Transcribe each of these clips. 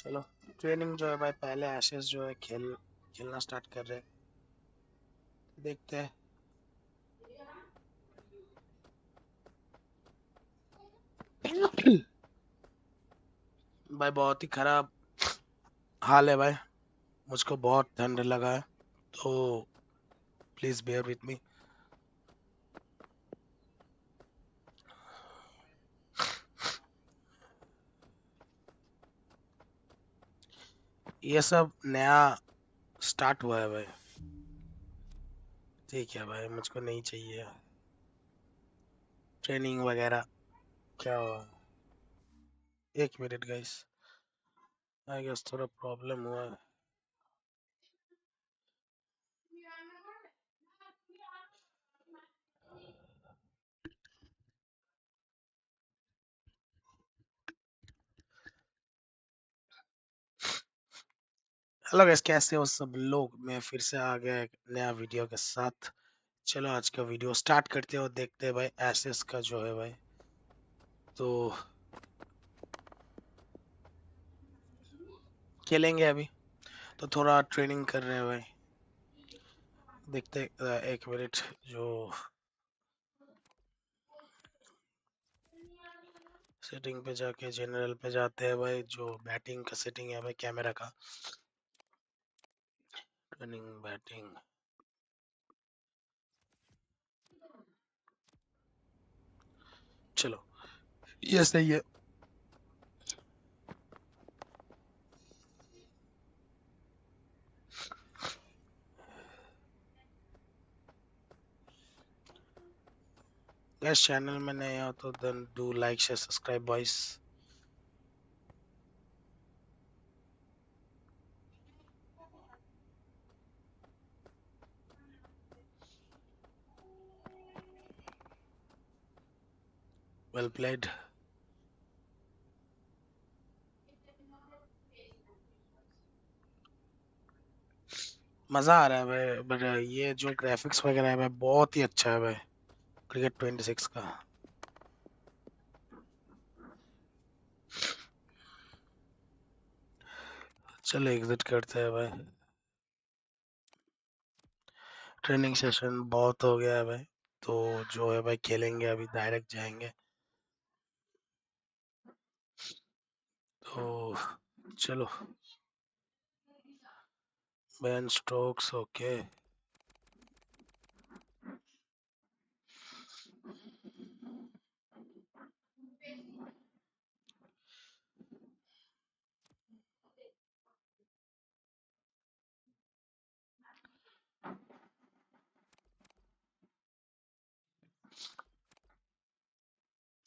चलो ट्रेनिंग जो है भाई, पहले एशेस जो है खेलना स्टार्ट कर रहे हैं, देखते हैं। भाई बहुत ही खराब हाल है भाई, मुझको बहुत ठंड लगा है, तो प्लीज बेयर विथ मी। ये सब नया स्टार्ट हुआ है भाई, ठीक है भाई, मुझको नहीं चाहिए ट्रेनिंग वगैरह। क्या हुआ? एक मिनट गाइस, आई गेस थोड़ा प्रॉब्लम हुआ है। हेलो गाइस, कैसे हो सब लोग? मैं फिर से आ गया एक नया वीडियो के साथ। चलो आज का वीडियो स्टार्ट करते हैं और देखते हैं भाई एसेस का जो है भाई, तो खेलेंगे अभी। तो थोड़ा ट्रेनिंग कर रहे हैं भाई, देखते एक मिनट। जो सेटिंग पे जाके जनरल पे जाते हैं भाई, जो बैटिंग का सेटिंग है भाई, कैमरा का ट्रेनिंग बैटिंग। चलो ये सही है। गैस चैनल में नए हो तो then do like share subscribe boys. Well played. मजा आ रहा है भाई, बट ये जो ग्राफिक्स वगैरह है भाई, बहुत ही अच्छा है भाई, क्रिकेट 26 का। चलो एग्जिट करते हैं भाई, ट्रेनिंग सेशन बहुत हो गया है भाई, तो जो है भाई खेलेंगे अभी, डायरेक्ट जाएंगे। तो चलो, बैन स्ट्रोक्स ओके।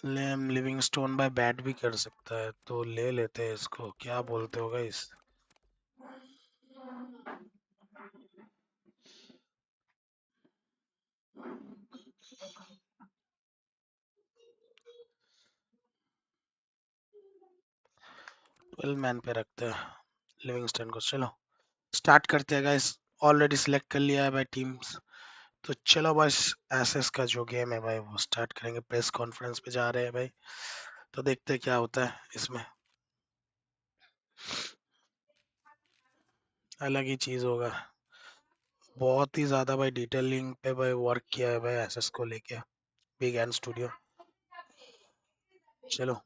लेम लिविंगस्टोन भाई बैट भी कर सकता है, तो ले लेते हैं इसको, क्या बोलते हो गाइस? वेल मैन पे रखते हैं लिविंगस्टोन को। चलो स्टार्ट करते हैं गाइस, ऑलरेडी सिलेक्ट कर लिया है भाई टीम्स। तो चलो बस एसएस का जो गेम है भाई वो स्टार्ट करेंगे। प्रेस कॉन्फ्रेंस पे जा रहे हैं भाई, तो देखते हैं क्या होता है इसमें। अलग ही चीज होगा, बहुत ही ज्यादा भाई डिटेलिंग पे भाई वर्क किया है भाई एसएस को लेके, बिग एंड स्टूडियो। चलो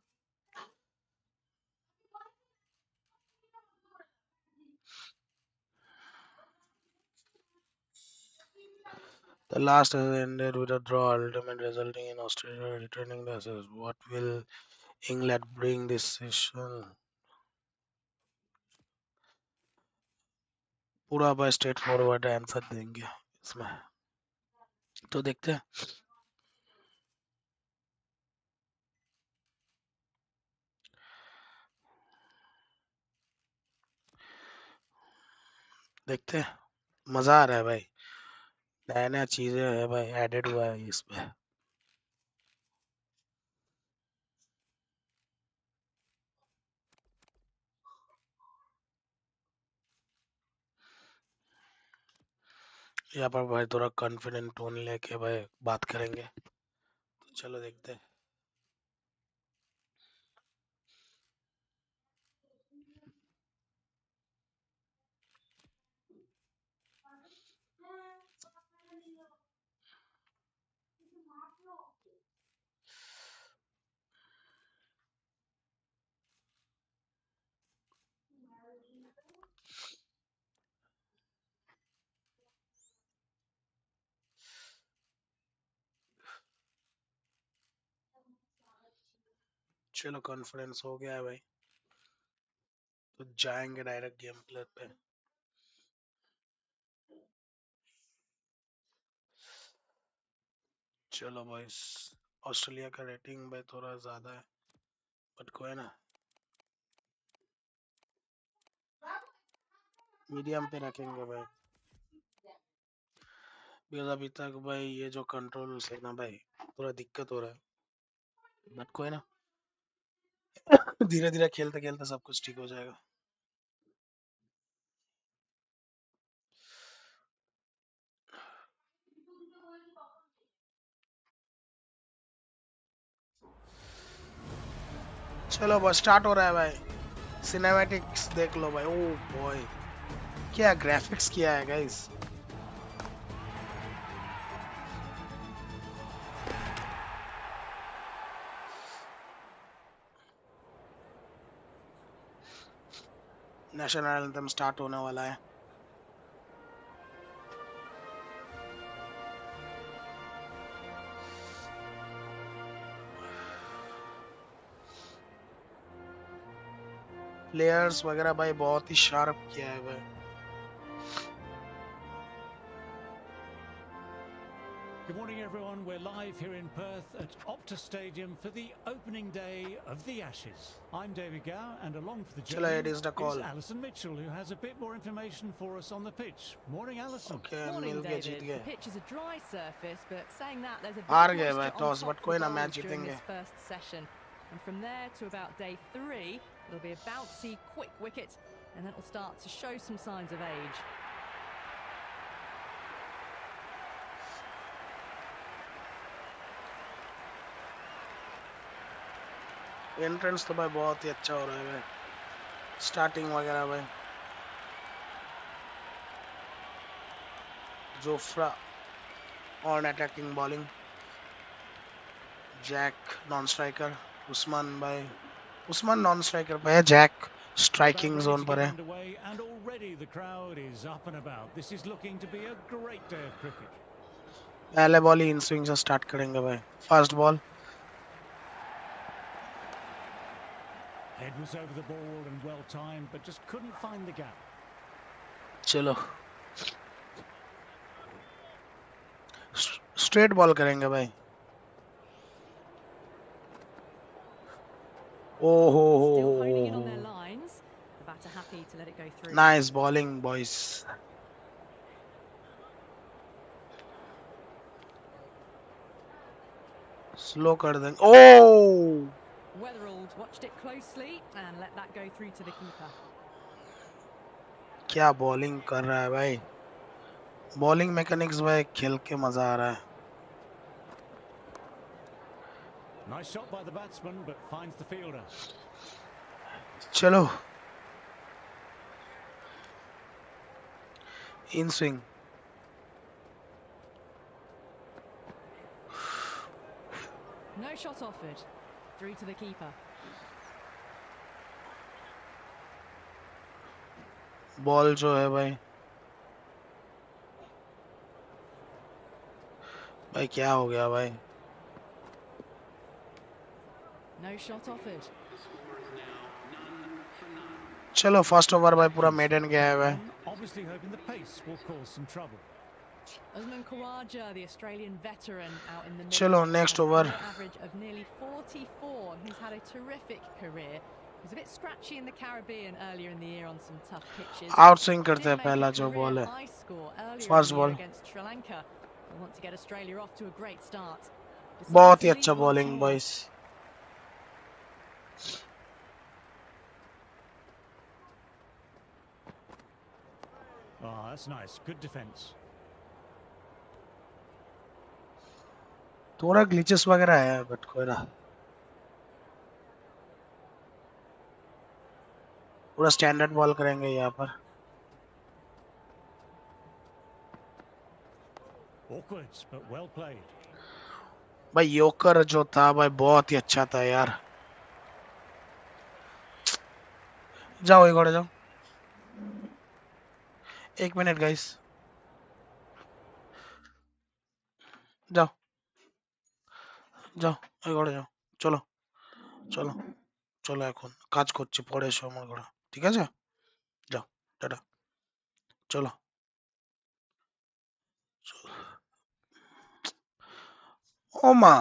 the last has ended with a draw, ultimate resulting in Australia returning the assets. What will England bring this session? पूरा भाई स्ट्रेट फॉरवर्ड आंसर देंगे इसमें, तो देखते हैं। देखते हैं, मजा आ रहा है भाई, नया नया चीजें है भाई, एडेड हुआ है इसमें। यहाँ पर भाई थोड़ा कॉन्फिडेंट टोन लेके भाई बात करेंगे, तो चलो देखते हैं। चलो कॉन्फिडेंस हो गया है भाई, तो जाएंगे डायरेक्ट गेम प्ले पे। चलो बॉयस, ऑस्ट्रेलिया का रेटिंग भाई थोड़ा ज्यादा है, बट कोई ना, मीडियम पे रखेंगे भाई, बिकॉज अभी तक भाई ये जो कंट्रोल से ना भाई थोड़ा दिक्कत हो रहा है, बट कोई ना, धीरे धीरे खेलते खेलते सब कुछ ठीक हो जाएगा। चलो बस स्टार्ट हो रहा है भाई, सिनेमैटिक्स देख लो भाई, ओ बॉय क्या ग्राफिक्स किया है गाइस। नेशनल एंथम स्टार्ट होने वाला है। प्लेयर्स वगैरह भाई बहुत ही शार्प किया है भाई। Good morning, everyone. We're live here in Perth at Optus Stadium for the opening day of the Ashes. I'm David Gow, and along for the journey it is the call. Alison Mitchell, who has a bit more information for us on the pitch. Morning, Alison. Okay, Morning, मिल गया, जीत David. गए। The pitch is a dry surface, but saying that, there's a bit हार of गए moisture भाई on toss, top but for कोई the ना, match bowlers during जीतेंगे। this first session. And from there to about day 3, it'll be a bouncy, quick wicket, and then it'll start to show some signs of age. Entrance तो भाई बहुत ही अच्छा हो रहा है भाई, स्टार्टिंग वगैरह भाई। Jofra on attacking bowling, Jack non striker, Usman भाई, उस्मान नॉन स्ट्राइकर पे है, जैक स्ट्राइकिंग जोन पर है। And already the crowd is up and about. This is looking to be a great day of cricket. पहले ball he in swing से start करेंगे भाई। First ball, Head was over the ball and well timed, but just couldn't find the gap. चलो straight ball करेंगे भाई। ओहो Still honing in on their lines. The batter happy to let it go through. Nice bowling boys. Slow कर देंगे। ओ Weatherald watched it closely and let that go through to the keeper. क्या bowling कर रहा है भाई, bowling mechanics भाई खेल के मजा आ रहा है। Nice shot by the batsman, but finds the fielder. चलो in swing, No shot offered. Through to the keeper. Ball जो है भाई, भाई क्या हो गया भाई। No shot offered. चलो फर्स्ट ओवर भाई पूरा मेडन गया है भाई। Obviously hoping the pace will cause some trouble. Usman Khawaja, the Australian veteran, out in the middle. चलो next over. An average of nearly 44. He's had a terrific career. He was a bit scratchy in the Caribbean earlier in the year on some tough pitches. Out swing करते हैं पहला जो ball है, first ball against Sri Lanka. They want to get Australia off to a great start. बहुत ही अच्छा bowling boys. Oh, that's nice. Good defense. थोड़ा glitches वगैरह है बट कोई ना, पूरा स्टैंडर्ड बॉल करेंगे यहाँ पर। Awkward, but well played. भाई योकर जो था भाई बहुत ही अच्छा था यार। जाओ एक और जाओ, एक मिनट गाइस, जाओ जाओ एक और जाओ। चलो চলো চলো এখন কাজ করছি, পরে এসো আমার ঘরে, ঠিক আছে? যাও, টাটা, চলো। ও মা,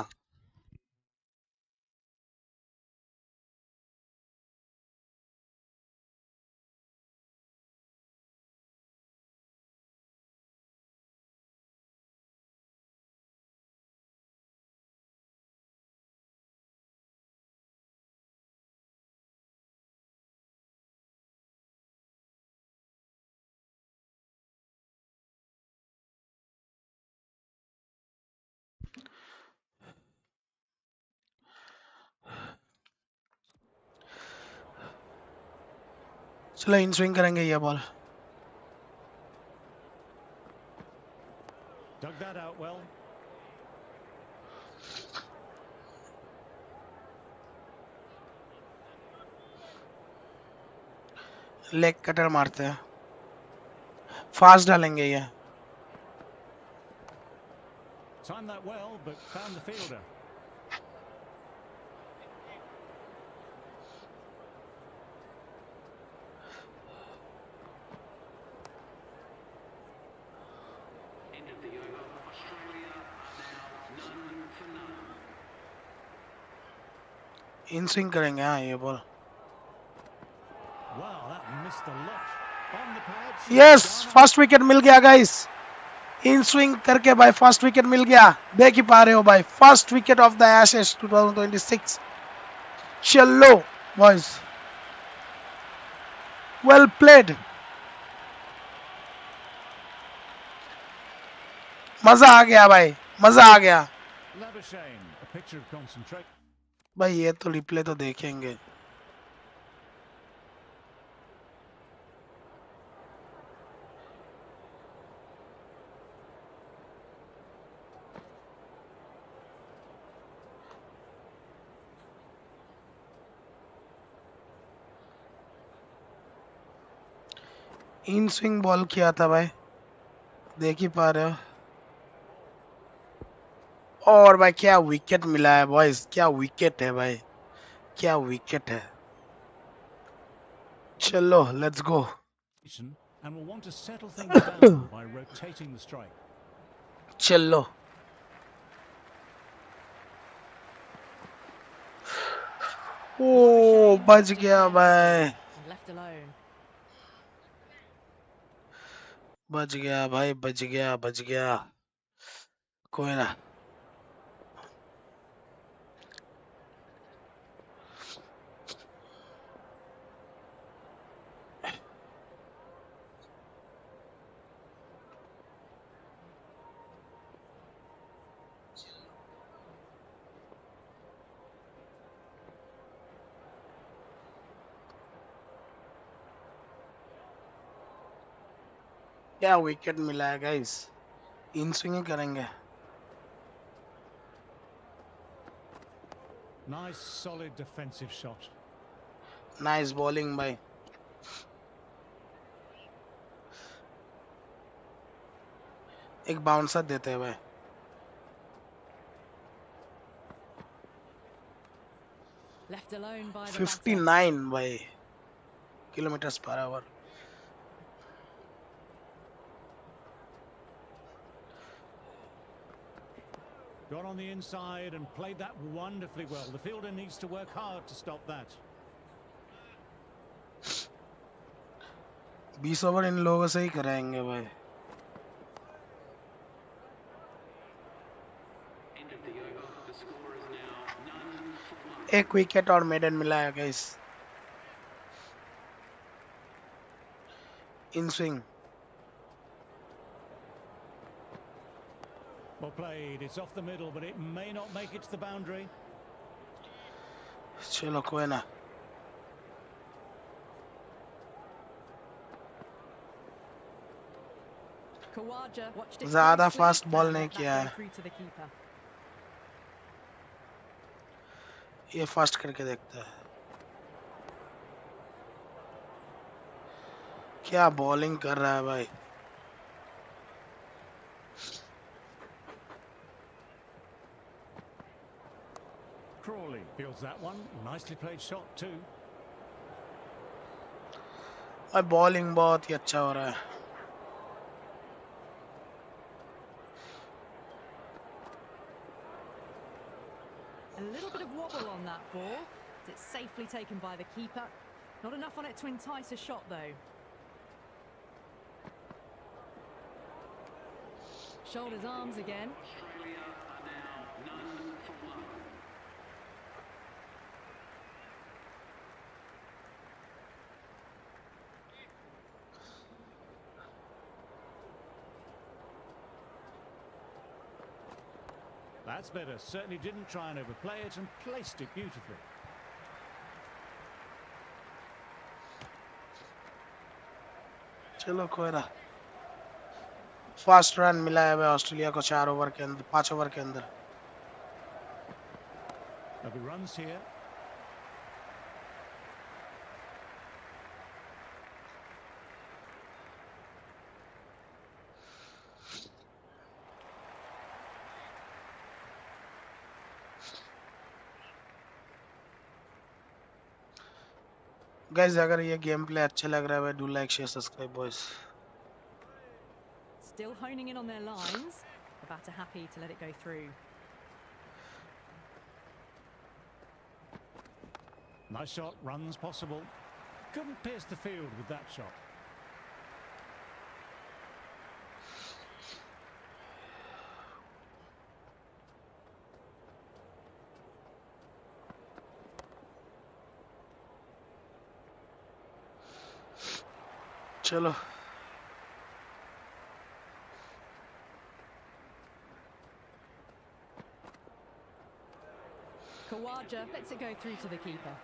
चलो इन स्विंग करेंगे ये ball. Dug that out well. Leg cutter मारते हैं, फास्ट डालेंगे ये। Timed that well, but found the fielder. In swing करेंगे हाँ ये ball. Wow, that missed the lot. On the pads. Yes, first wicket मिल गया गाइस, इन स्विंग करके भाई फर्स्ट विकेट मिल गया। देख ही पा रहे हो भाई, first wicket of the ashes 2026। चलो बॉयज, वेल प्लेड, मजा आ गया भाई, मजा आ गया Labuschagne, a picture of concentration. भाई। ये तो रिप्ले तो देखेंगे। इन स्विंग बॉल किया था भाई, देख ही पा रहे हो। और भाई क्या विकेट मिला है बॉयज, क्या विकेट है भाई, क्या विकेट है। चलो let's go. And will want to settle things down by rotating the strike. चलो ओ बच गया भाई, Left alone. बच गया भाई, बच गया, बच गया, कोई ना। क्या विकेट मिला है गाइस, इन स्विंग ही करेंगे। Nice, solid defensive shot. Nice bowling भाई। एक बाउंसर देते हैं भाई। Left alone by the batter. 59 भाई kilometre per hour. Got on the inside and played that wonderfully well. The fielder needs to work hard to stop that. 20 over in लोगों से ही कराएंगे भाई। एक विकेट और मेडन मिला है guys. In swing Well played. It's off the middle, but it may not make it to the boundary. चलो कोई ना। Kawaja watched it ज्यादा closely fast and ball let नहीं that किया go है, through to the keeper. ये fast करके देखते हैं। क्या बॉलिंग कर रहा है भाई। Crawley. Fields that one. Nicely played shot too. और बॉलिंग बहुत ही अच्छा हो रहा है. A little bit of wobble on that ball. It's safely taken by the keeper. Not enough on it to entice a shot though. Shoulders arms again. Australia are now none for one. That's better. Certainly didn't try and overplay it and placed it beautifully. चलो कोई ना. Fast run मिला है भाई Australia को 4 over के अंदर, 5 over के अंदर. There'll be runs here. Guys अगर ये गेम प्ले अच्छा लग रहा है भाई, do like share subscribe boys. Still honing in on their lines. The batter happy to let it go through. Nice shot, runs possible. Couldn't pierce the field with that shot. चलो Kawaja lets it go through to the keeper.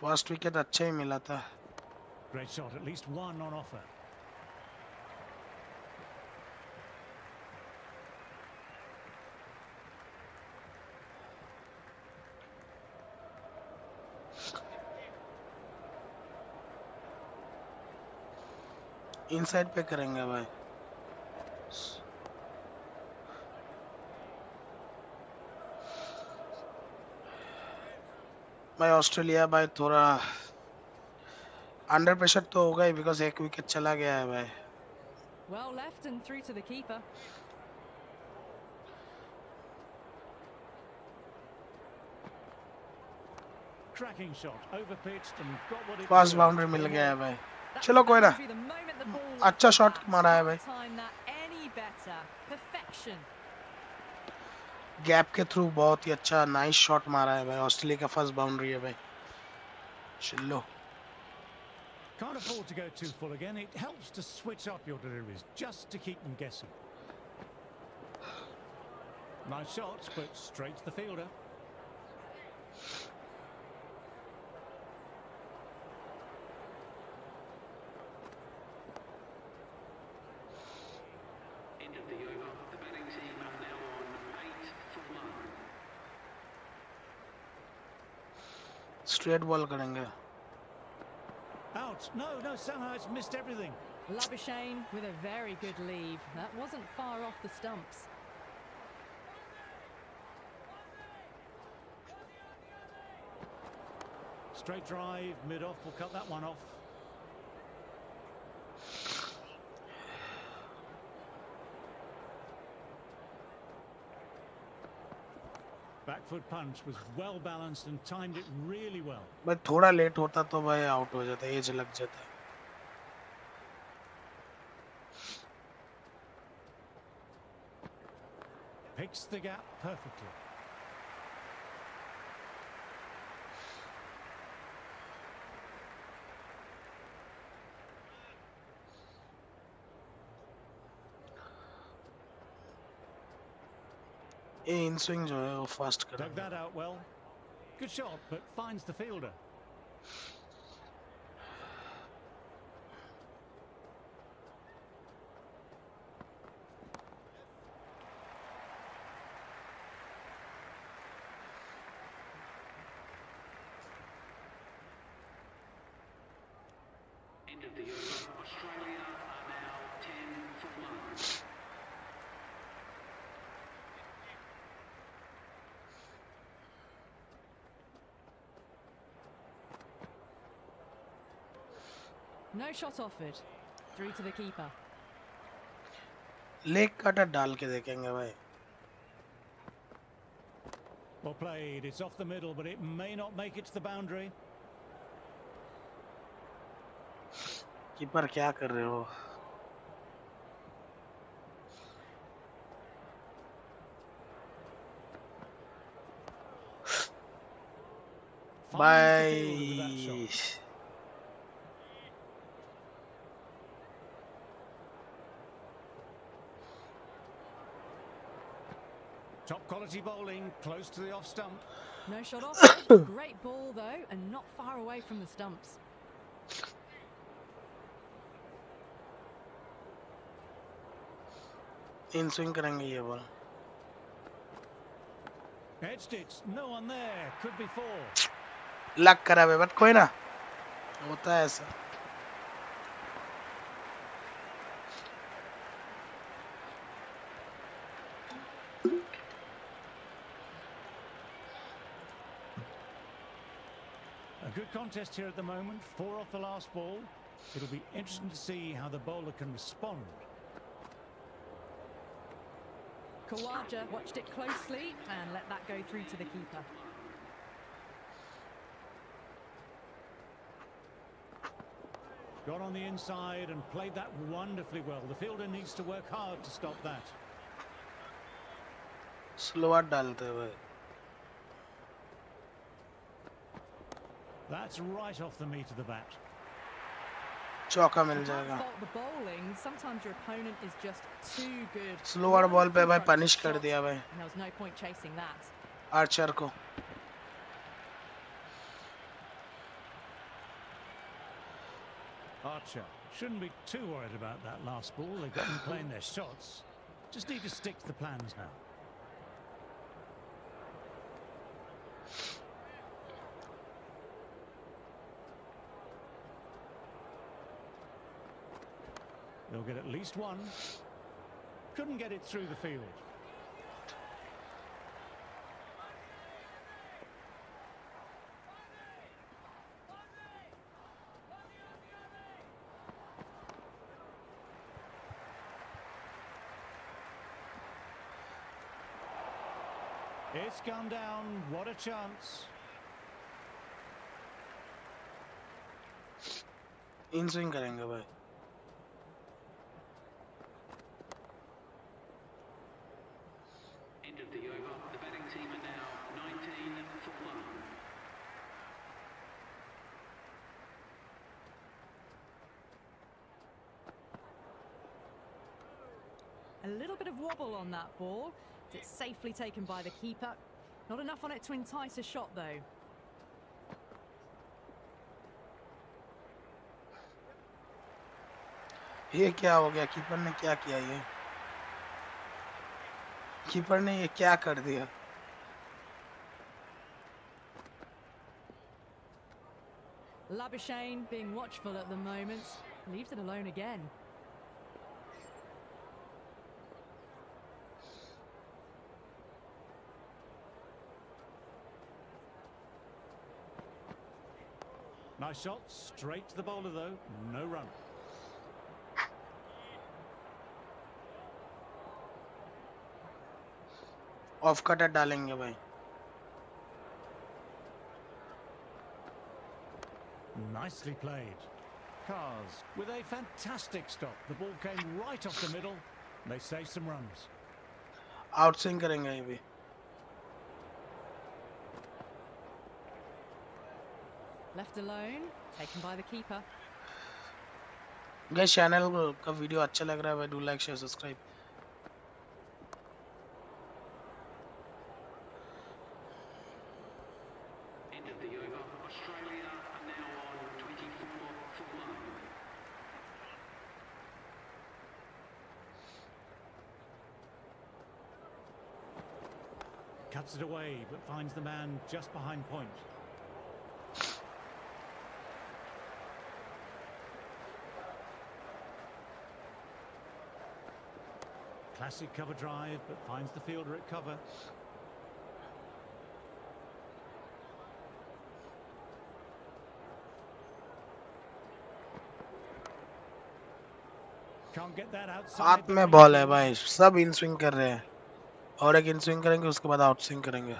First wicket अच्छा ही मिला था. Great shot, at least one on offer. Inside पे करेंगे भाई. भाई Australia भाई थोड़ा अंडर प्रेशर तो होगा ही, बिकॉज एक विकेट चला गया है भाई. Well left and through to the keeper. Cracking shot, overpitched and got what it fast deserved. Boundary मिल गया है भाई. That's चलो the कोई ना. boundary the moment the ball अच्छा left शॉट that. मारा है भाई. Can't time that any better. Perfection. Gap के थ्रू बहुत ही अच्छा नाइस शॉट मारा है भाई. ऑस्ट्रेलिया का फर्स्ट बाउंड्री है भाई. चलो Can't afford to go too full again. It helps to switch up your deliveries just to keep them guessing. Nice shots, but straight to the fielder. End of the over. The batting team are now on 8 for 1. Straight ball करेंगे. Out. No, somehow it's missed everything. Labuschagne with a very good leave. That wasn't far off the stumps. Straight drive, mid-off, will cut that one off. Back foot punch was well balanced and timed it really well. भाई थोड़ा late होता तो भाई out हो जाता, as लग जाता. Picks the gap perfectly. ये इन स्विंग जो है वो फास्ट Dug करेंगे. that out well. Good shot, but finds the fielder. End of the over. Australia are now 10 for 1. No shot offered. Through to the keeper. Leg cutter डाल के देखेंगे भाई. Well played. It's off the middle, but it may not make it to the boundary. Keeper क्या कर रहे हो? Finds the fielder with that Bye. shot. Top quality bowling, close to the off stump. No shot offered. Great ball though, and not far away from the stumps. In swing करेंगे ये ball. Edged it. No one there. Could be four. Luck करा है but कोई ना. होता है ऐसा. A good contest here at the moment. 4 off the last ball. It'll be interesting to see how the bowler can respond. Kawaja watched it closely and let that go through to the keeper. Got on the inside and played that wonderfully well. The fielder needs to work hard to stop that. Slower डालते हुए. That's right off the meat of the bat. चौका मिल You can't जाएगा. fault the bowling. Sometimes your opponent is just too good. Slower ball पे भाई Front punish कर shot, दिया भाई. and there was no point chasing that. Archer को. Archer shouldn't be too worried about that last ball. They've got them playing their shots. Just need to stick to the plans now. They'll get at least one. Couldn't get it through the field. It's gone down. What a chance. In swing करेंगे भाई. End of the over. The batting team are now 19 for 1. A little bit of wobble on that ball. It's safely taken by the keeper. Not enough on it to entice a shot though. ये क्या हो गया? Keeper ने क्या किया ये? Keeper ने ये क्या कर दिया? Labuschagne being watchful at the moment. Leaves it alone again. Nice shot. Straight to the bowler though. No run. Off cutter डालेंगे भाई. Nicely played. Cars with a fantastic stop. The ball came right off the middle. They saved some runs. Out swing करेंगे ये भी. Left alone, taken by the keeper. Guys channel का video अच्छा लग रहा है भाई, do like share subscribe. End of the over. Australia are now on 24 for 1. Cuts it away, but finds the man just behind point. Classic cover drive, but finds the fielder at cover. Can't get that outside हाथ the में right ball है field. भाई, सब in swing कर रहे हैं और एक इन स्विंग करेंगे उसके बाद आउट स्विंग करेंगे.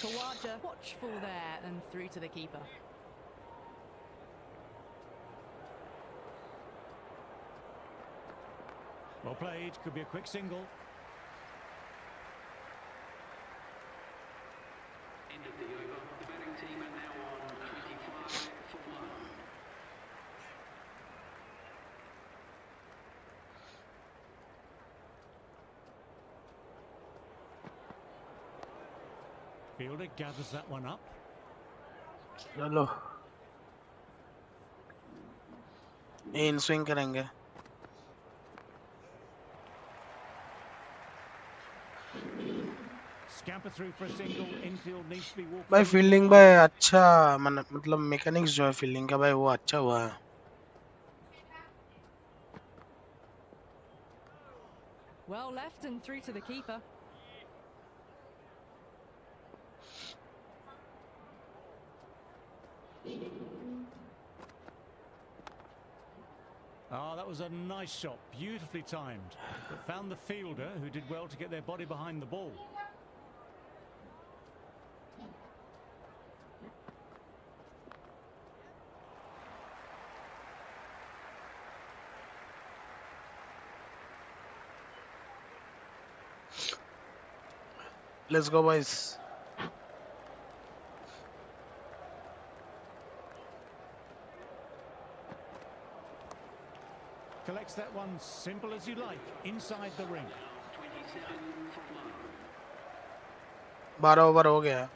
Kawaja, watchful there and through to the keeper. Well played, could be a quick single. End of the over. The batting team are now on 25 for 1. Fielder gathers that one up. चलो इन swing करेंगे. Scamper through for a single. Infield needs to be walking. भाई fielding भाई अच्छा मतलब mechanics जो है fielding का भाई वो अच्छा हुआ है. Well left and through to the keeper. Oh, that was a nice shot, beautifully timed. But found the fielder, who did well to get their body behind the ball. Let's go boys. Collects that one simple as you like, inside the ring. 27 for 1. 12 over हो गया.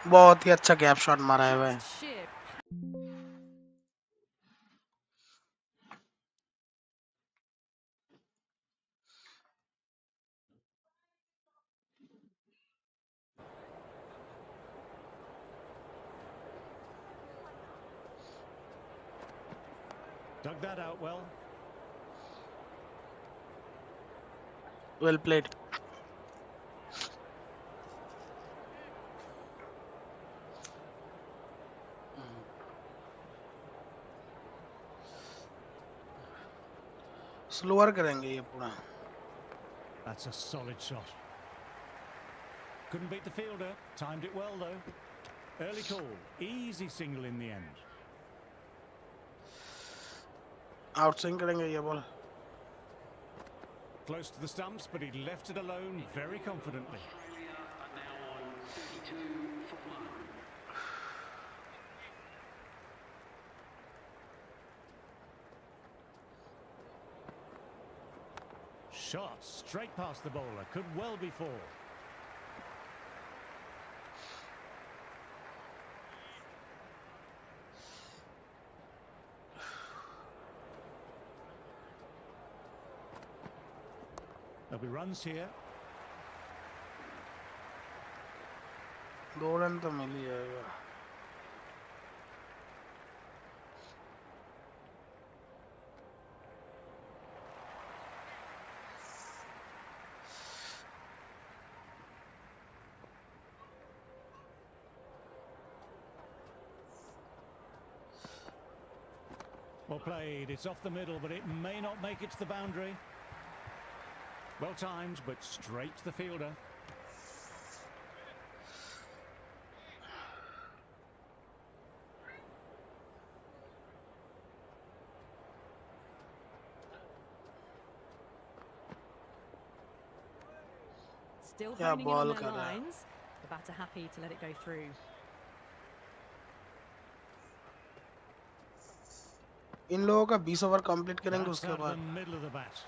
बहुत ही अच्छा gap shot मारा है भाई. Just sheer Dug that out well. Well played. Slower करेंगे ये पूरा. That's a solid shot. Couldn't beat the fielder. Timed it well though. Early call. Easy single in the end. Out swing करेंगे ये ball. Close to the stumps, but he left it alone very confidently. Australia are now on 32 for 1. Shot straight past the bowler. Could well be 4. There'll be runs here. 2 run तो मिल ही जाएगा. Well played. It's off the middle, but it may not make it to the boundary. Well timed, but straight to the fielder. still Yeah, honing in ball on their कर रहा है. lines. The batter happy to let it go through. इन लोगों का 20 over complete करेंगे That's उसके out of the बाद middle of the bat.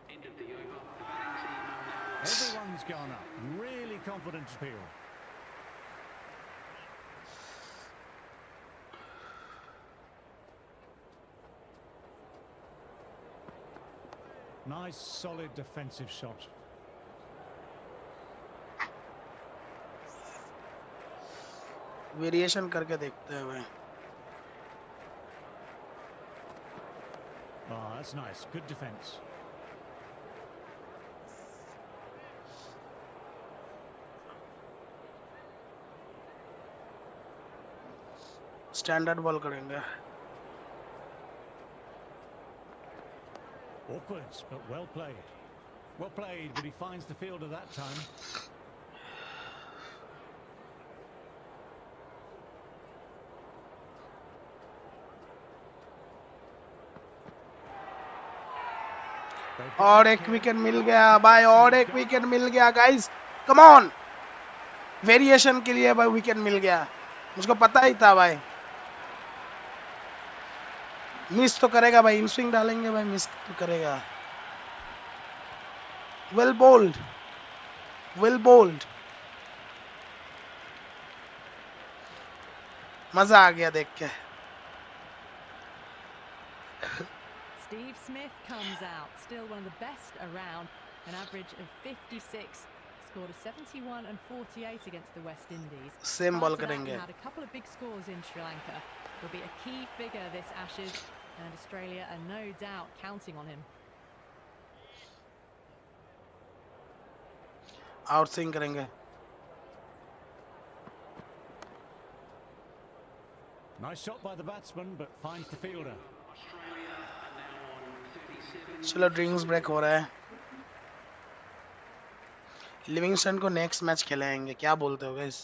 End of the over. The batting team are now on. Everyone's gone up. Really confident appeal. Nice, solid defensive shot. Variation करके देखते हैं भाई Oh, that's nice. Good defence. Standard ball करेंगे Awkward, but well played. Well played, but he finds the fielder that time. They've got और back एक here. Wicket मिल गया भाई और एक विकेट मिल गया गाइस कम ऑन वेरिएशन के लिए भाई विकेट मिल गया मुझको पता ही था भाई मिस तो करेगा भाई इन स्विंग डालेंगे भाई मिस तो करेगा वेल बोल्ड मजा आ गया देख के Steve Smith comes out, still one of the best around, an average of 56, scored a 71 and 48 against the West Indies. Same Prior ball to that, he करेंगे had a couple of big scores in Sri Lanka. Will be a key figure this Ashes, and Australia are no doubt counting on him. Out swing करेंगे Nice shot by the batsman, but finds the fielder. Australia are now on 37. चलो drinks break हो रहा है Livingstone को next match खिलाएंगे क्या बोलते हो guys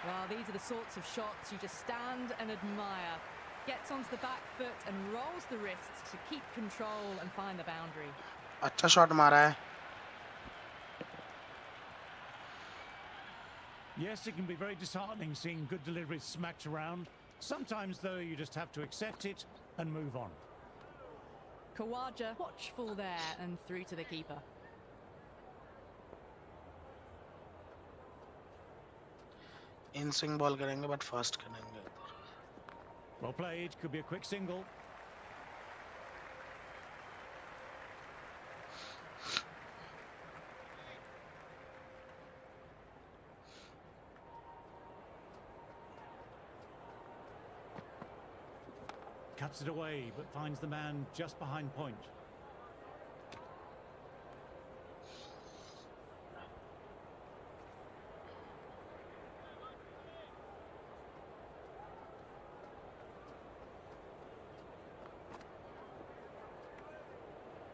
Well, these are the sorts of shots you just stand and admire. Gets onto the back foot and rolls the wrists to keep control and find the boundary. अच्छा shot मारा है Yes, it can be very disheartening seeing good deliveries smacked around. Sometimes, though, you just have to accept it and move on. Kawaja watchful there and through to the keeper. In swing ball करेंगे but fast करेंगे Well played, could be a quick single. Cuts it away, but finds the man just behind point.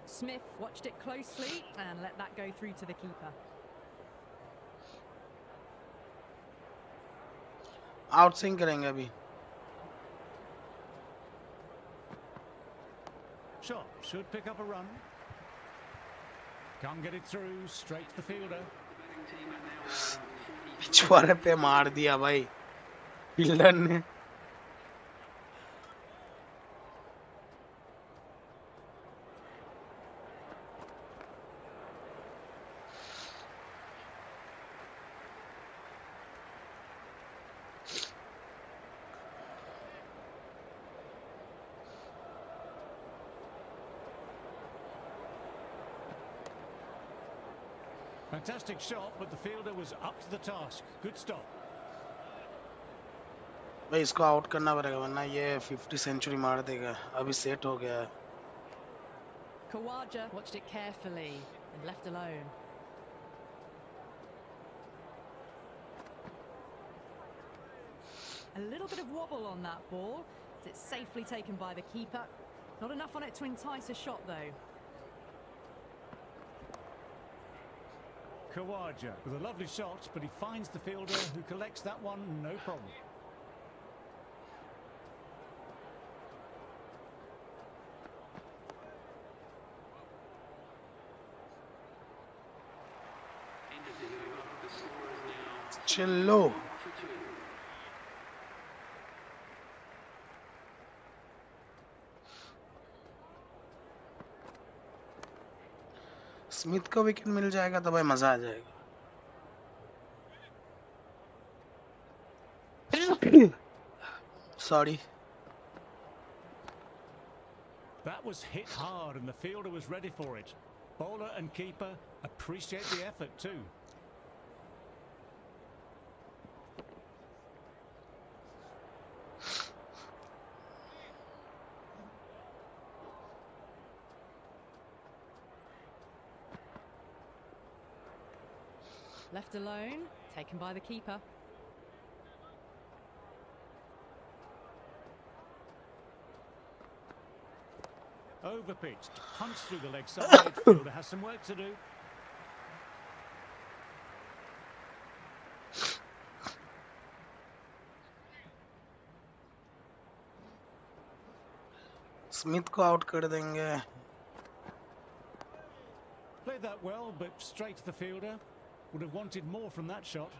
Smith watched it closely and let that go through to the keeper. Out swing करेंगे अभी Shot should pick up a run. Can't get it through, straight to the fielder. पिछवाड़े पे मार दिया भाई fielder ने Fantastic shot, but the fielder was up to the task. Good stop. भाई इसको आउट करना पड़ेगा वरना ये 50 सेंचुरी मार देगा अभी सेट हो गया है Kawaja watched it carefully and left alone. A little bit of wobble on that ball. It's safely taken by the keeper. Not enough on it to entice a shot, though. Kawaja with a lovely shot, but he finds the fielder who collects that one, no problem. End of the over. The score is now Chillo. for 2. Smith को wicket मिल जाएगा तो भाई मजा आ जाएगा. Sorry. That was hit hard and the fielder was ready for it. Bowler and keeper appreciate the effort too. Left alone, taken by the keeper. Overpitched, punch through the leg side. Fielder has some work to do. Smith को out कर देंगे. Played that well, but straight to the fielder. Would have wanted more from that shot.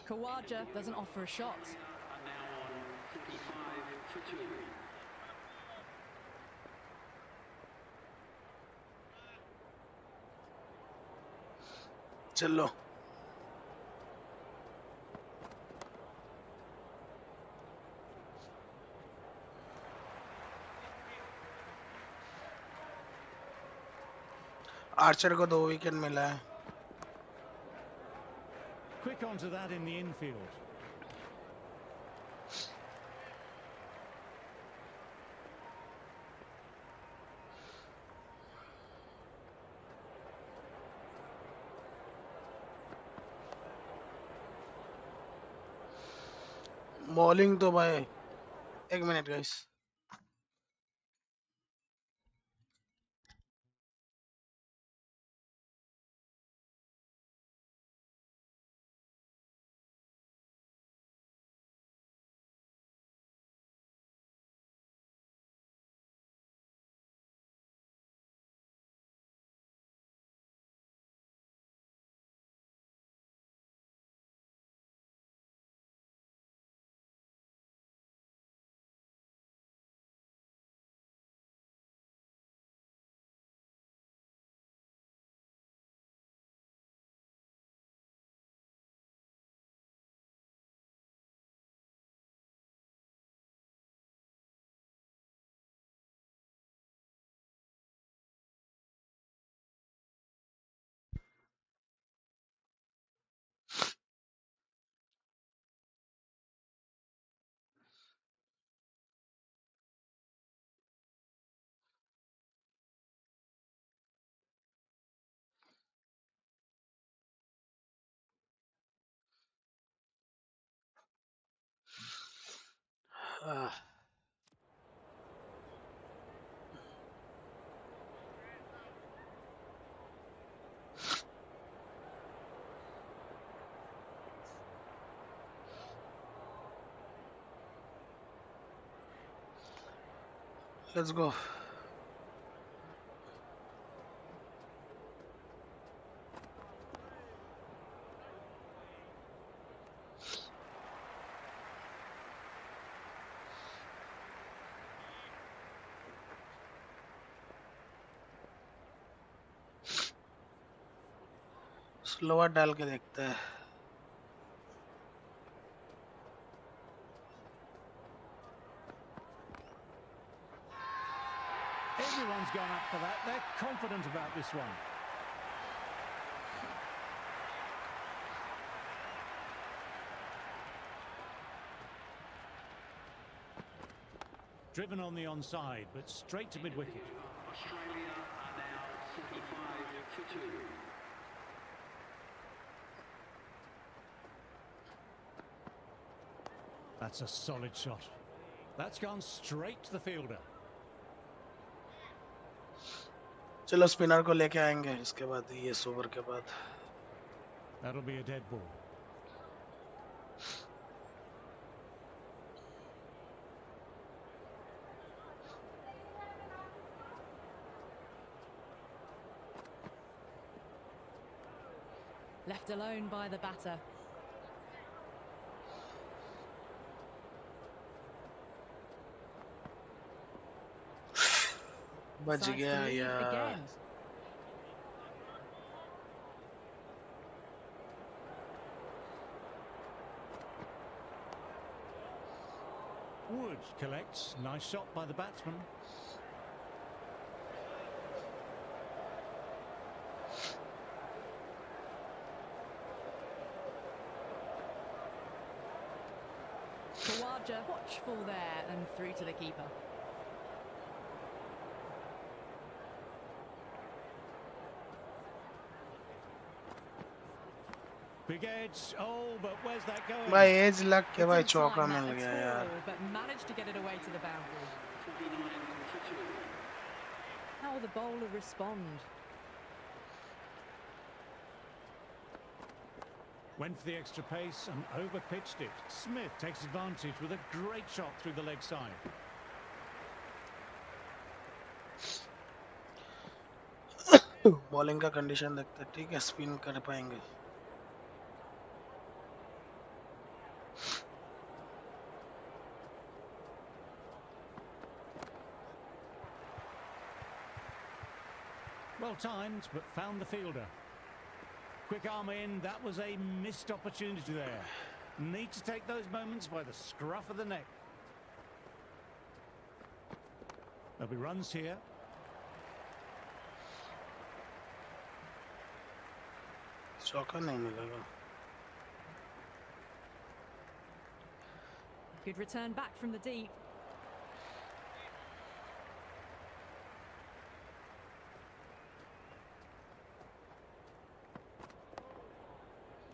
Kawaja doesn't offer a shot. Are now on 45 for 2. चलो. Archer को 2 wicket मिला है. Quick onto that in the infield. Bowling तो भाई 1 minute guys. Let's go. Slower डाल के देखते हैं. Everyone's gone up for that. They're confident about this one. Driven on the onside, but straight to mid-wicket. Australia are now 45 for 2. That's a solid shot. That's gone straight to the fielder. चलो spinner को लेके आएंगे इसके बाद ये over के बाद. That'll be a dead ball. Left alone by the batter. बच Decides गया to leave यार. again. Wood collects. Nice shot by the batsman. Kawaja watchful there and through to the keeper. Big edge. Oh, but where's that going? भाई as लग के He भाई didn't चौका time that mill at गया all, यार. but managed to get it away to the boundary. 49 for 2. How will the bowler respond? Went for the extra pace and over-pitched it. Smith takes advantage with a great shot through the leg side. Bowling का condition देखते हैं. ठीक है spin कर पाएंगे. Well timed, but found the fielder. Quick arm in, that was a missed opportunity there. Need to take those moments by the scruff of the neck. There'll be runs here. चौका नहीं मिलेगा. Good return back from the deep.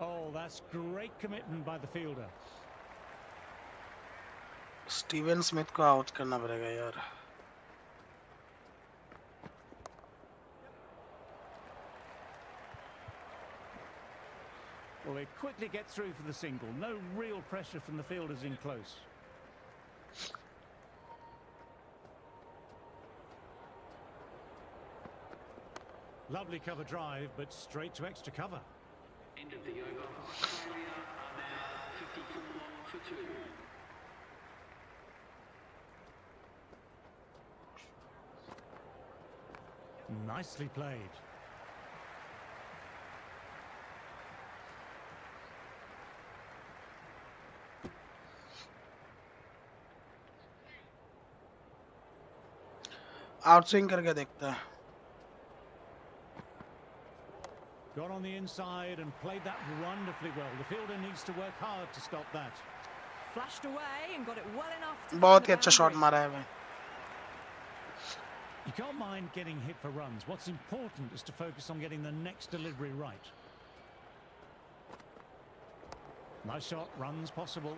Oh, that's great commitment by the fielder. Steven Smith को out करना पड़ेगा यार. Well, they quickly get through for the single. No real pressure from the fielders in close. Lovely cover drive, but straight to extra cover. End of the over. Australia are now 54 for 2. Nicely played. Outswing करके देखता है. Got on the inside and played that wonderfully well. The fielder needs to work hard to stop that. Flashed away and got it well enough to बहुत find he the अच्छा shot boundary. मारा है भाई. You can't mind getting hit for runs. What's important is to focus on getting the next delivery right. Nice shot, runs possible.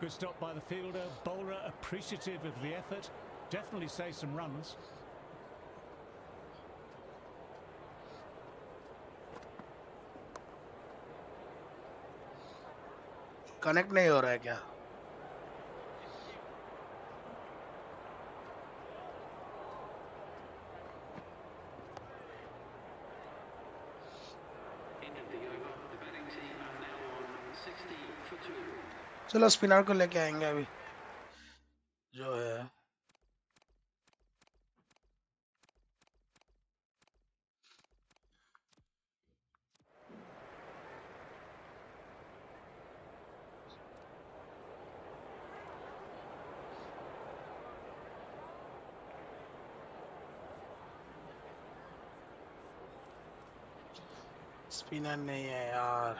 Good stop by the fielder. Bowler appreciative of the effort. Definitely saves some runs. Connect नहीं हो रहा है क्या? End of the over. The batting team are now on 60 for 2. चलो spinner को लेके आएंगे अभी जो है. स्पिनर नहीं है यार.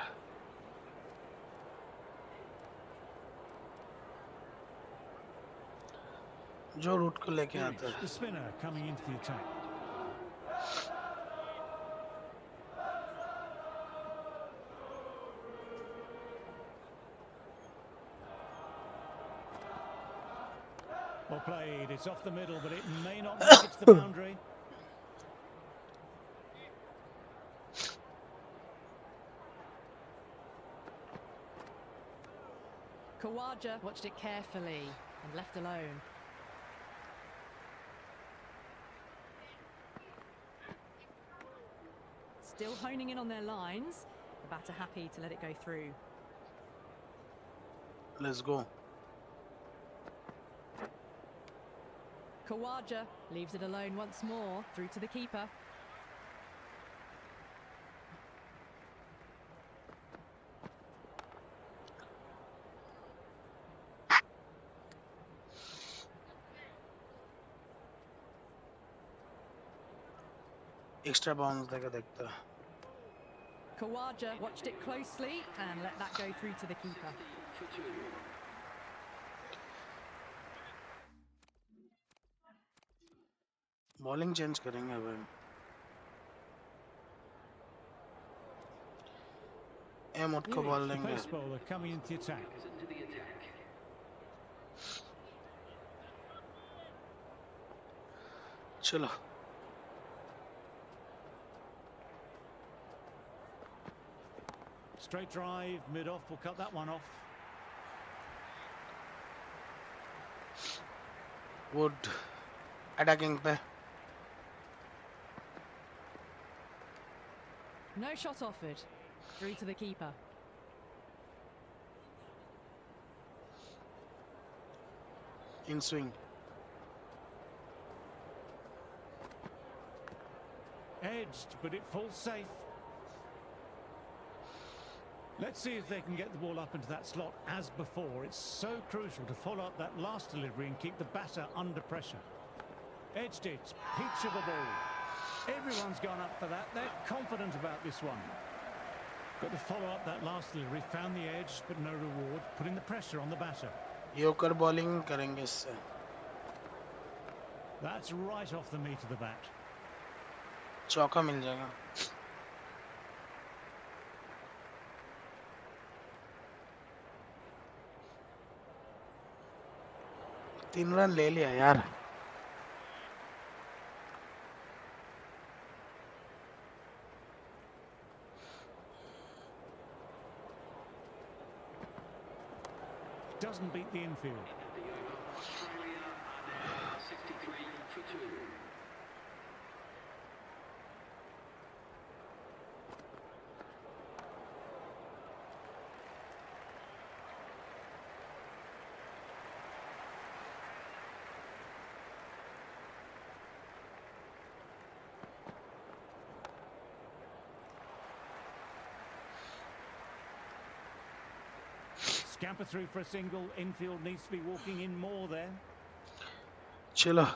जो रूट को लेके आता Here's है. the spinner coming into the attack. Well played. It's off the middle, but it may not make it to the boundary. Kawaja watched it carefully and left alone. Still honing in on their lines. The batter happy to let it go through. Let's go. Kawaja leaves it alone once more, through to the keeper. Extra bounce देके देखता है. Kawaja watched it closely and let that go through to the keeper. For 2. Bowling change करेंगे भाई. Emote को ball Here's the देंगे. pace bowler coming into the attack. Into the attack. चलो. Straight drive, mid-off, we'll cut that one off. Wood attacking पे. No shot offered. Through to the keeper. In swing. Edged, but it falls safe. Let's see if they can get the ball up into that slot as before. It's so crucial to follow up that last delivery and keep the batter under pressure. Edged it, peach of a ball. Everyone's gone up for that. They're confident about this one. Got to follow up that last delivery, found the edge, but no reward, putting the pressure on the batter. Yorker bowling करेंगे इससे. That's right off the meat of the bat. चौका मिल जाएगा. तीन run ले लिया यार. Doesn't beat the infield. The over. Australia are now 63 for 2. Scamper through for a single. Infield needs to be walking in more there. चलो.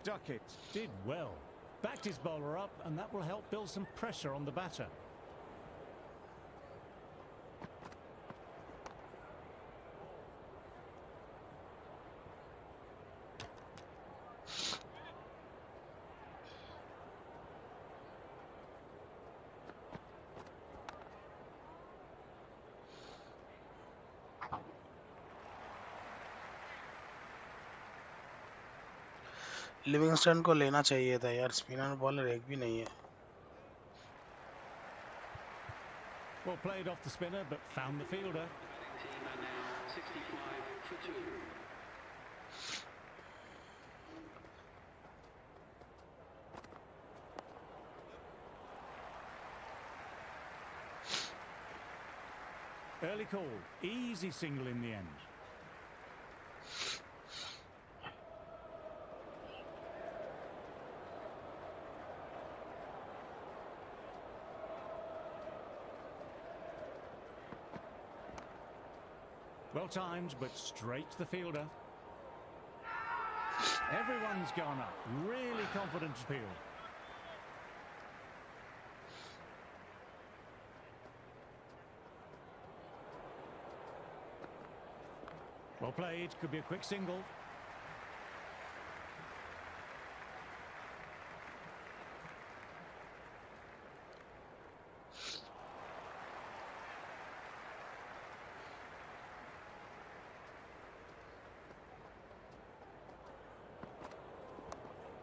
Duckett did well. Backed his bowler up, and that will help build some pressure on the batter. Livingstone को लेना चाहिए था यार. Spinner bowler एक भी नहीं है. Well played off the spinner, but found the fielder. The team are now 65 for 2. Early call. Easy single in the end. Well timed, but straight to the fielder. Everyone's gone up. Really confident field. Well played, could be a quick single.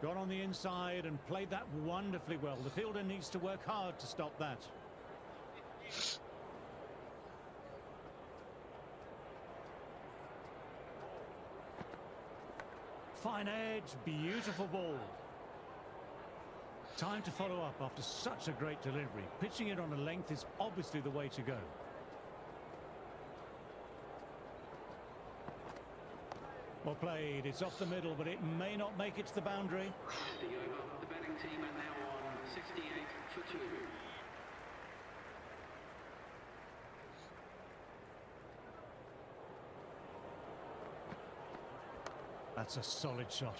Got on the inside and played that wonderfully well. The fielder needs to work hard to stop that. Fine edge, beautiful ball. Time to follow up after such a great delivery. Pitching it on a length is obviously the way to go. Well played, it's off the middle, but it may not make it to the boundary. The over. The batting team are now on 68 for 2. That's a solid shot.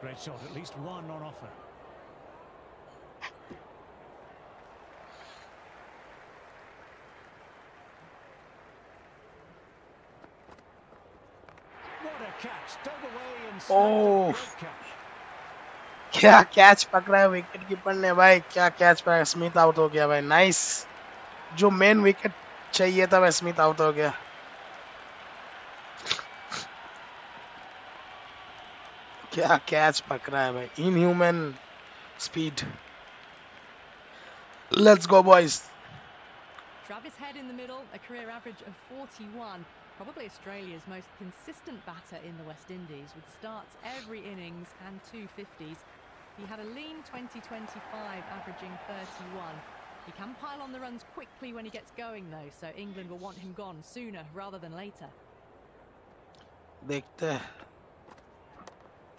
Great shot, at least one on offer. What a catch, dove away and Oh. great catch. क्या catch पकड़ा है wicket keeper ने भाई, क्या catch पकड़ा, Smith out हो गया भाई, नाइस। जो मेन विकेट चाहिए था वह स्मिथ आउट हो गया। क्या कैच पकड़ा है भाई, inhuman speed. Let's go boys. Travis Head in the middle, a career average of 41. Probably Australia's most consistent batter in the West Indies, with starts every innings and 250s. He had a lean 2025, averaging 31. He can pile on the runs quickly when he gets going though, so England will want him gone sooner rather than later. देखते हैं।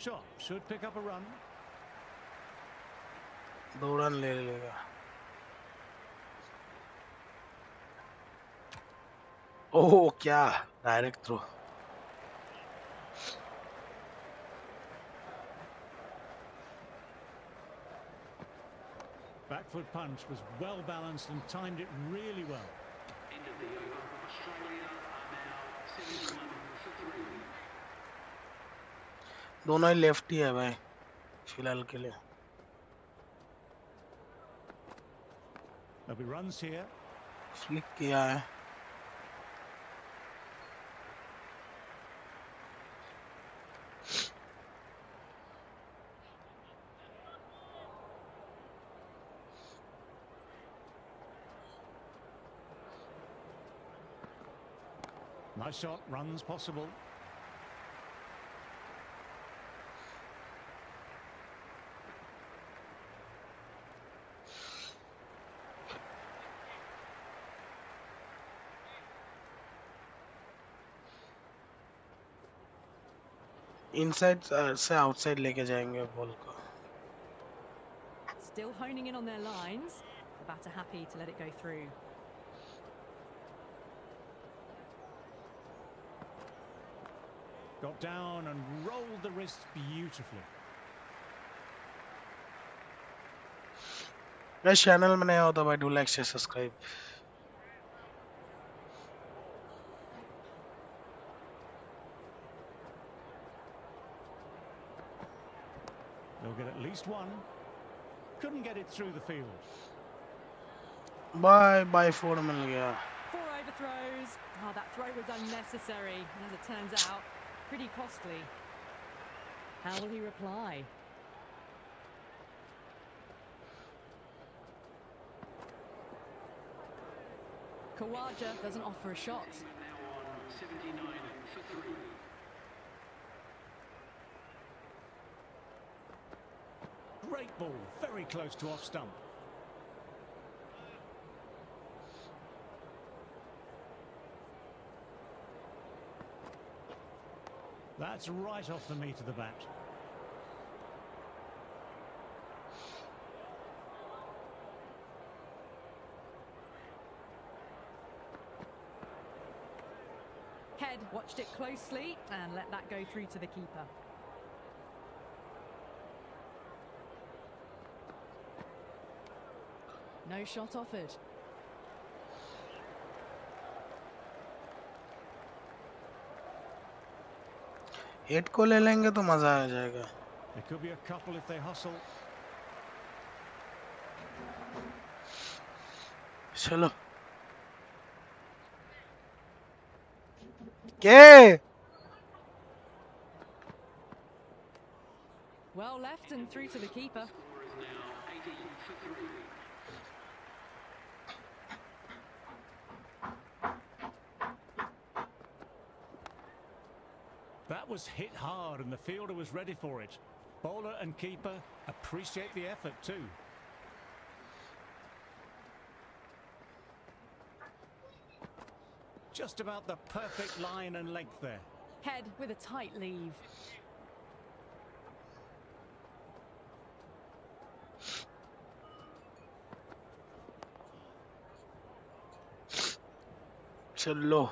Shot should pick up a run. 2 run ले लेगा। Oh क्या direct throw. Back foot punch was well balanced and timed it really well. End of the over. Australia are now 71 for 3. दोनों ही lefty है भाई फिलहाल के लिए। There'll be runs here. Flick किया है। Nice shot, runs possible. Inside से outside लेके जाएंगे बॉल को। Still honing in on their lines. The batter happy to let it go through. Got down and rolled the wrists beautifully. Guys channel में नया हो तो भाई do like share subscribe. They'll get at least one. Couldn't get it through the field. Bye bye 4 मिल गया। 4 overthrows. Oh, that throw was unnecessary, and as it turns out, pretty costly. How will he reply? Kawaja doesn't offer a shot. Now on 79 for 3. Great ball, very close to off stump. That's right off the meat of the bat. Head watched it closely and let that go through to the keeper. No shot offered. एट को ले लेंगे तो मजा आ जाएगा. There could be a couple if they hustle. चलो. के? Well left and through to the keeper. Score is now 80 for 3. That was hit hard and the fielder was ready for it. Bowler and keeper appreciate the effort too. Just about the perfect line and length there. Head with a tight leave. चलो.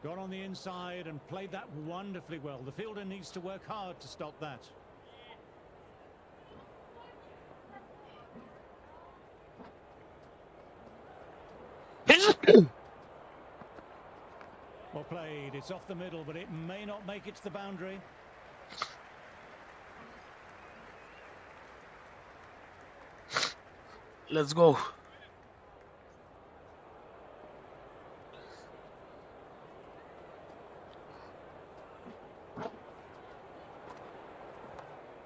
Got on the inside and played that wonderfully well. The fielder needs to work hard to stop that. Well played. It's off the middle, but it may not make it to the boundary. Let's go.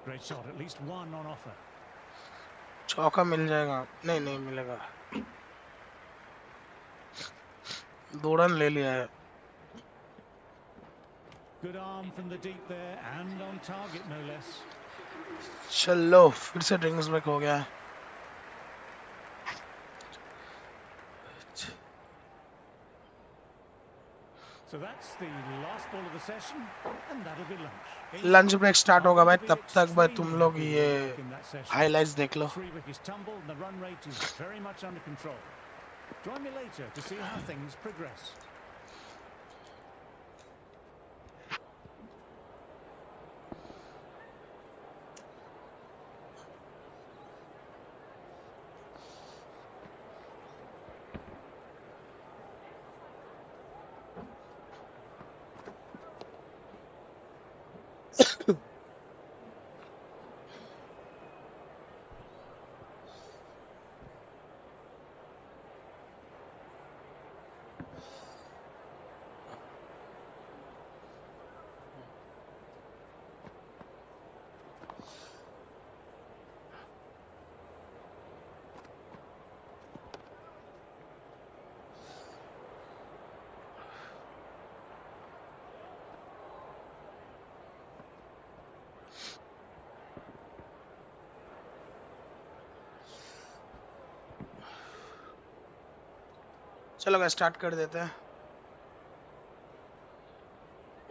Great shot. At least one on offer. चौका मिल जाएगा. नहीं नहीं मिलेगा. 2 run ले लिया है. Good arm from the deep there and on target no less. चलो फिर से ड्रिंक्स ब्रेक हो गया. So that's the last ball of the session and that'll be lunch. Lunch break start होगा भाई. तब तक भाई तुम लोग ये हाइलाइट्स देख लो. 3 wickets tumbled and the run rate is very much under control. Join me later to see how things progress. चलो भाई स्टार्ट कर देते हैं.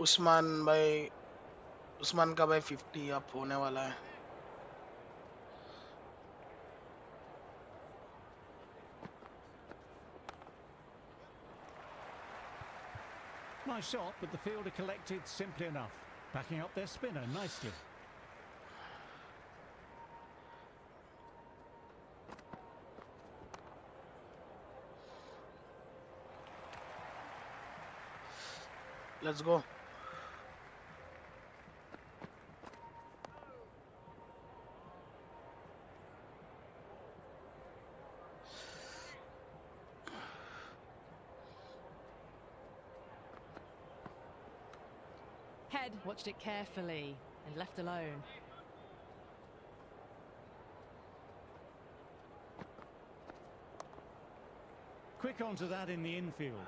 उस्मान का भाई 50 अप होने वाला है. Nice shot, but the fielder collected simply enough, backing up their spinner nicely. Let's go. Head watched it carefully and left alone. Quick onto that in the infield.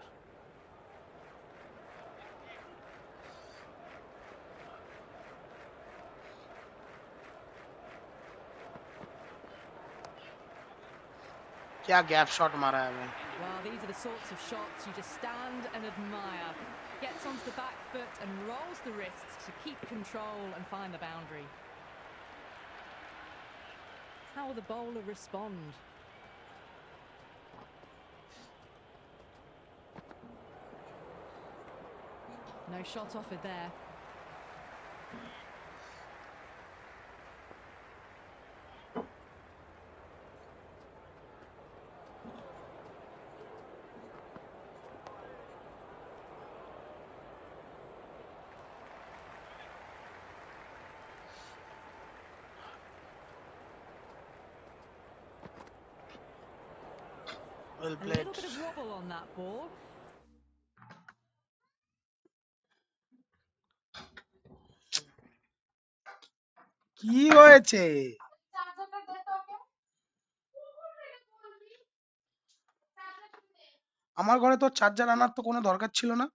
क्या गैप शॉट मारा है भाई. Well, these are the sorts of shots you just stand and admire. Gets onto the back foot and rolls the wrists to keep control and find the boundary. How will the bowler respond? No shot offered there. Well A played. little bit of wobble on that ball. কি হয়েছে? আমার ঘরে তো charger আনার তো কোনো দরকার ছিল না।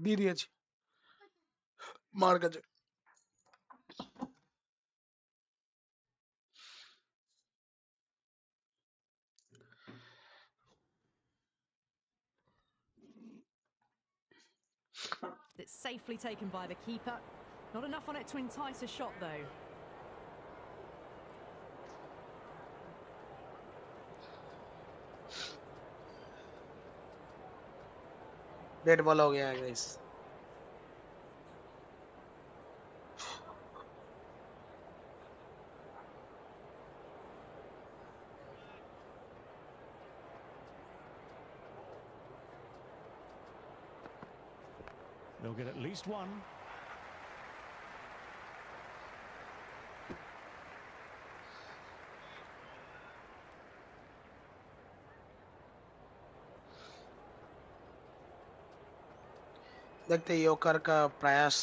দিয়ে দিয়েছি মার কাছে। It's safely taken by the keeper. Not enough on it to entice a shot though. Dead ball हो गया है guys. They'll get at least one. देखते योकर का प्रयास।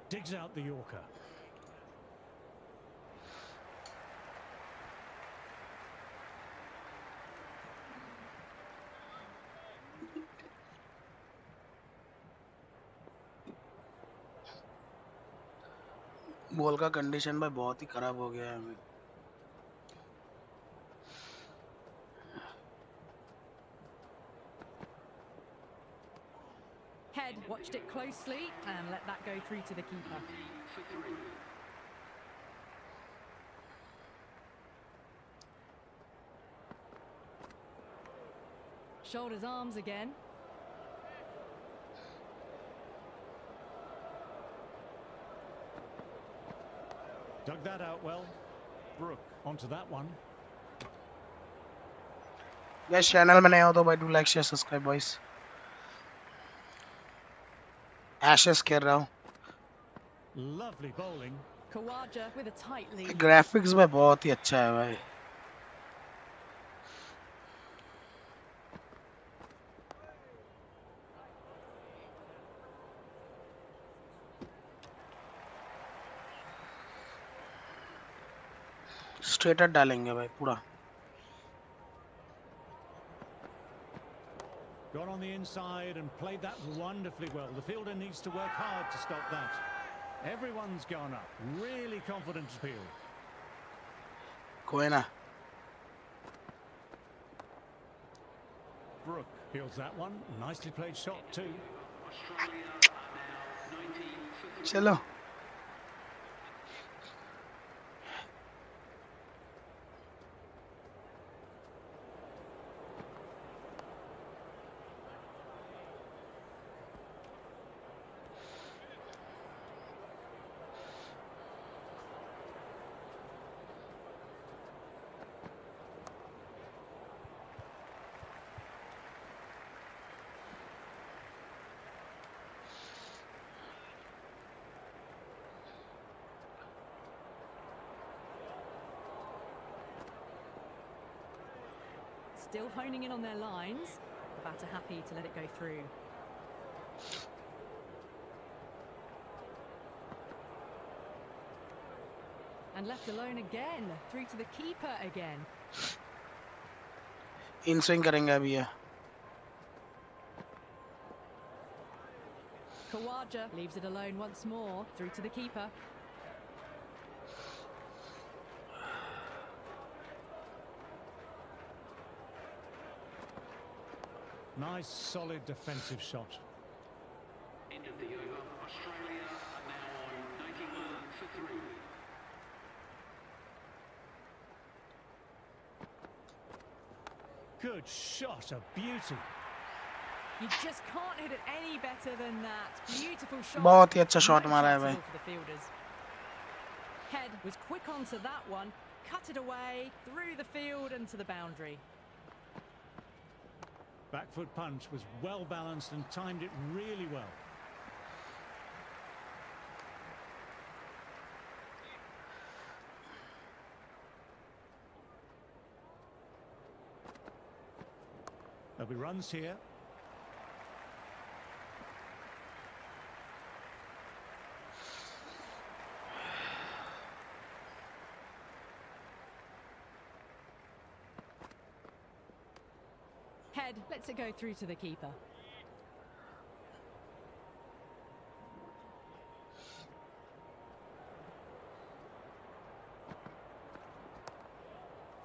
Digs out the Yorker. Ball का कंडीशन भाई बहुत ही खराब हो गया है अभी। Head watched it closely and let that go through to the keeper. Shoulders arms again. Dug that out well. Brook onto that one. Guys, channel में नए हो तो भाई do like, share, subscribe boys. Ashes खेल रहा हूँ। Lovely bowling. Kawaja with a tight lead. Graphics में बहुत ही अच्छा है भाई। स्ट्रेटर डालेंगे भाई पूरा। Got on the inside and played that wonderfully well. The fielder needs to work hard to stop that. Everyone's gone up. Really confident appeal. कोई ना। Brook fields that one. Nicely played shot too. चलो। Still honing in on their lines. The batter happy to let it go through. And left alone again. Through to the keeper again. In swing करेंगे अभी ये। Kawaja leaves it alone once more. Through to the keeper. Nice, solid defensive shot. End of the over. Australia are now on 91 for 3. Good shot, a beauty. You just can't hit it any better than that. Beautiful shot. बहुत ही अच्छा No shot मारा है chance भाई. at all for the fielders. Head was quick onto that one, cut it away through the field and to the boundary. Back foot punch was well balanced and timed it really well. There'll be runs here. Head lets it go through to the keeper.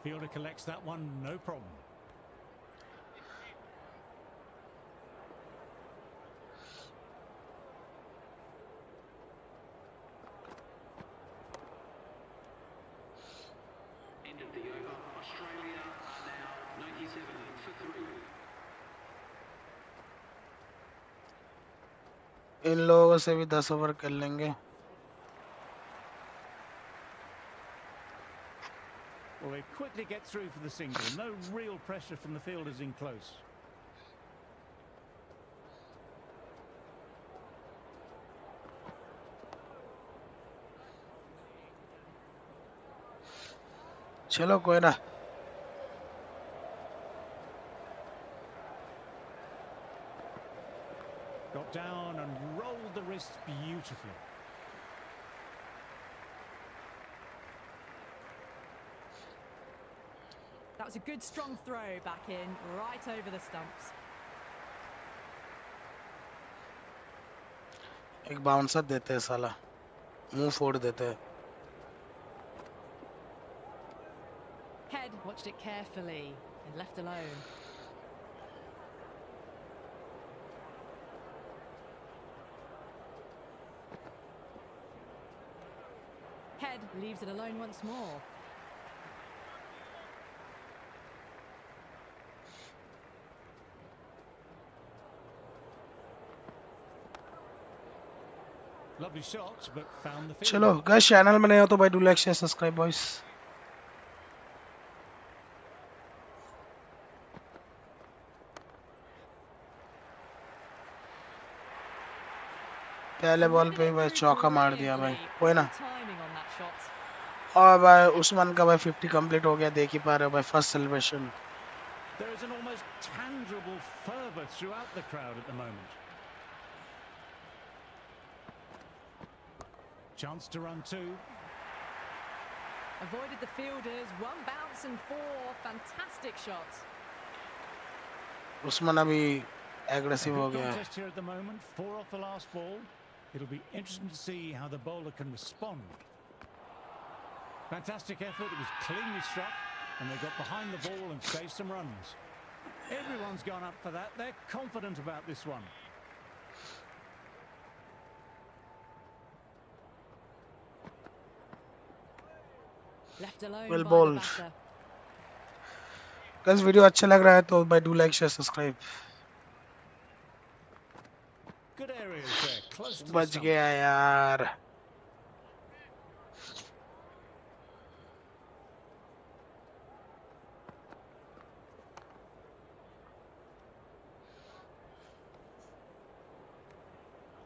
Fielder collects that one, no problem. End of the over. Australia are now 97 for 3. इन लोगों से भी 10 over कर लेंगे. Well, they quickly get through for the single. No real pressure from the fielders in close. चलो कोई ना. Got down and rolled the wrists beautifully. That was a good strong throw back in, right over the stumps. एक bouncer देते हैं साला. मुंह फोड़ देते हैं. Head watched it carefully and left alone. Head leaves it alone once more. Lovely shots, but found the field. चलो guys, channel में नए हो तो भाई do like share subscribe boys. पहले बॉल पे ही भाई चौका मार दिया भाई. कोई ना. Timing on that shot. और भाई उस्मान का भाई 50 कंप्लीट हो गया. देख ही पा रहे हो भाई first celebration. There is an almost tangible fervour throughout the crowd at the moment. Chance to run two. Avoided the fielders, one bounce and four. Fantastic shots. Usman अभी एग्रेसिव हो Good गया. contest here at the moment. 4 off the last ball. It'll be interesting to see how the bowler can respond. Fantastic effort. It was cleanly struck, and they got behind the ball and saved some runs. Everyone's gone up for that. They're confident about this one. Left alone Well by bowled. the batter. Guys video अच्छा लग रहा है तो भाई do like share subscribe. Good areas there, close to the बच stumps. गया यार.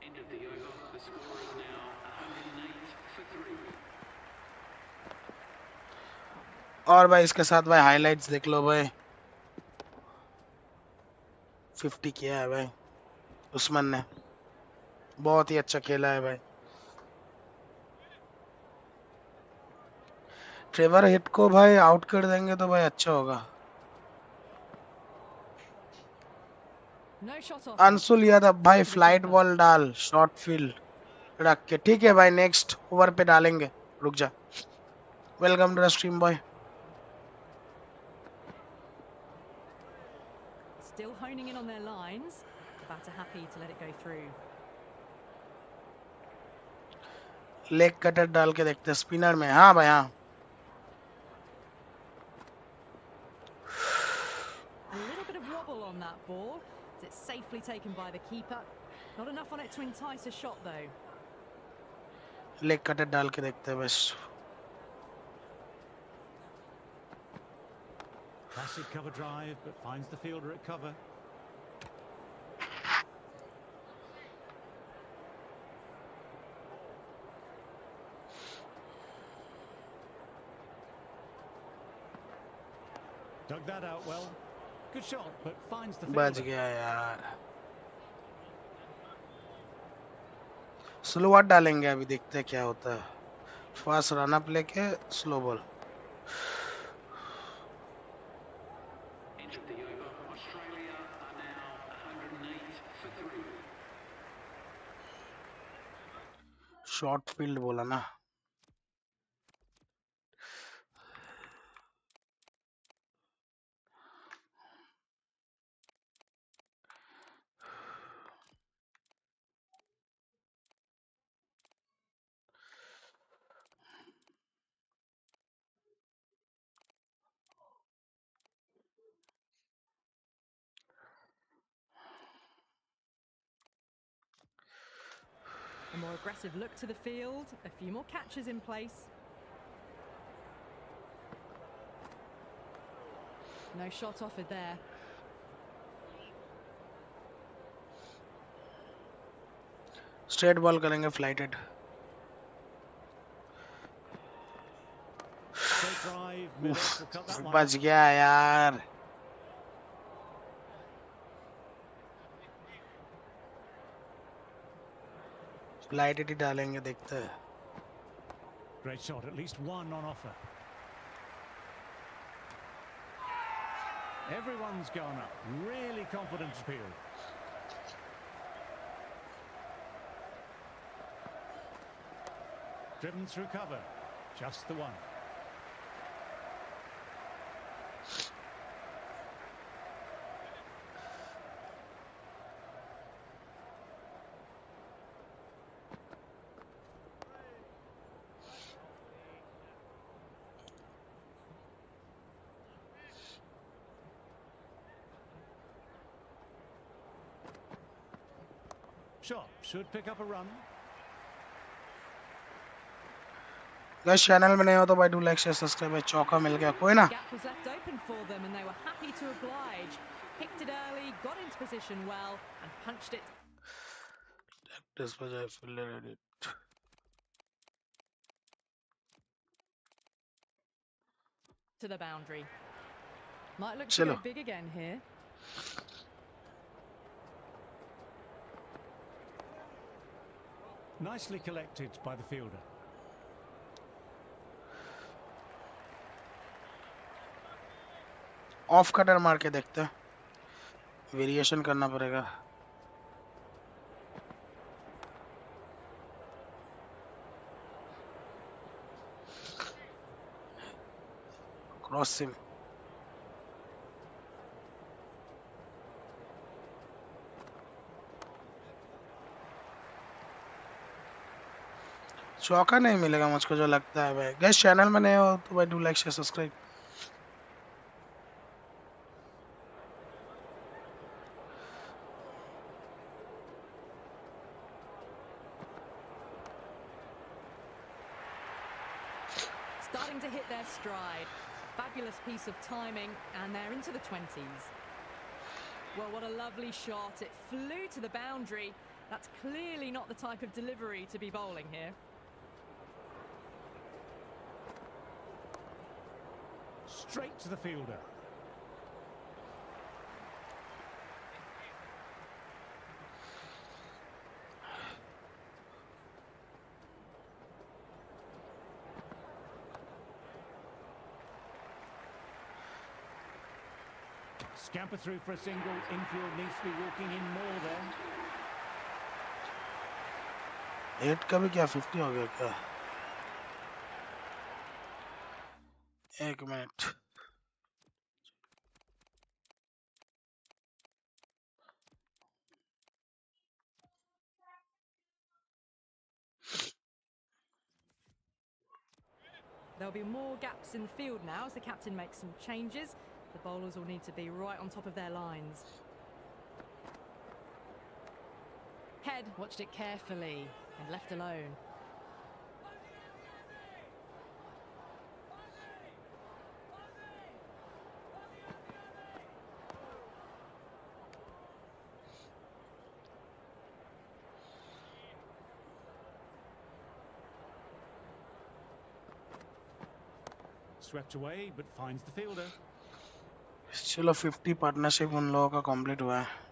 End of the over. The score is now 108 for 3. और भाई इसके साथ भाई हाइलाइट्स देख लो भाई. 50 किया है भाई उस्मान ने. बहुत ही अच्छा खेला है भाई. ट्रेवर हिट को भाई आउट कर देंगे तो भाई अच्छा होगा. No shot off. Anshul Yadav भाई फ्लाइट बॉल डाल शॉर्ट फील्ड रख के. ठीक है भाई नेक्स्ट ओवर पे डालेंगे. रुक जा. Welcome to the stream boy. Still honing honing in on their lines. The batter happy to let it go through. Leg cutter डाल के देखते हैं स्पिनर में. हाँ भाई हाँ. A little bit of wobble on that ball. It's safely taken by the keeper. Not enough on it to entice a shot though. Leg cutter डाल के देखते हैं बस. Classic cover drive, but finds the fielder at cover. Dug that out well. Good shot, but finds the बच fielder. गया यार. Slow वाट डालेंगे अभी देखते हैं क्या होता है. फास्ट रन अप लेके slow ball. End of the over. Australia are now 108 for 3. Short field बोला ना. A more aggressive look to the field. A few more catches in place. No shot offered there. Straight ball करेंगे flighted. Straight drive, middle, will cut that one बच off. गया यार. Flighted ही डालेंगे देखते हैं. Great shot, at least one on offer. Everyone's gone up. Really confident appeal. Driven through cover. Just the one. Shot should pick up a run. Guys channel में नए हो तो भाई डू लाइक शेयर सब्सक्राइब. चौका मिल गया कोई ना. Gap was left open for them and they were happy to oblige. Picked it early, got into position well and punched it practice बजाय fielder edit. to the boundary. Might look to चलो. go big again here. Nicely collected by the fielder. Off cutter मार के देखते हैं. Variation करना पड़ेगा. Cross SIM. चौका नहीं मिलेगा मुझको जो लगता है भाई. गाइस चैनल में नए हो तो भाई do like share subscribe. Starting to hit their stride. Fabulous piece of timing and they're into the 20s. Well, what a lovely shot. It flew to the boundary. That's clearly not the type of delivery to be bowling here. Straight to the fielder. Scamper through for a single. Infield needs to be walking in more there. 8 का भी क्या 50 हो गया क्या? एक minute. There'll be more gaps in the field now as the captain makes some changes. The bowlers will need to be right on top of their lines. Head watched it carefully and left alone. Swept away, but finds the fielder. चलो 50 partnership उन लोगों का complete हुआ है.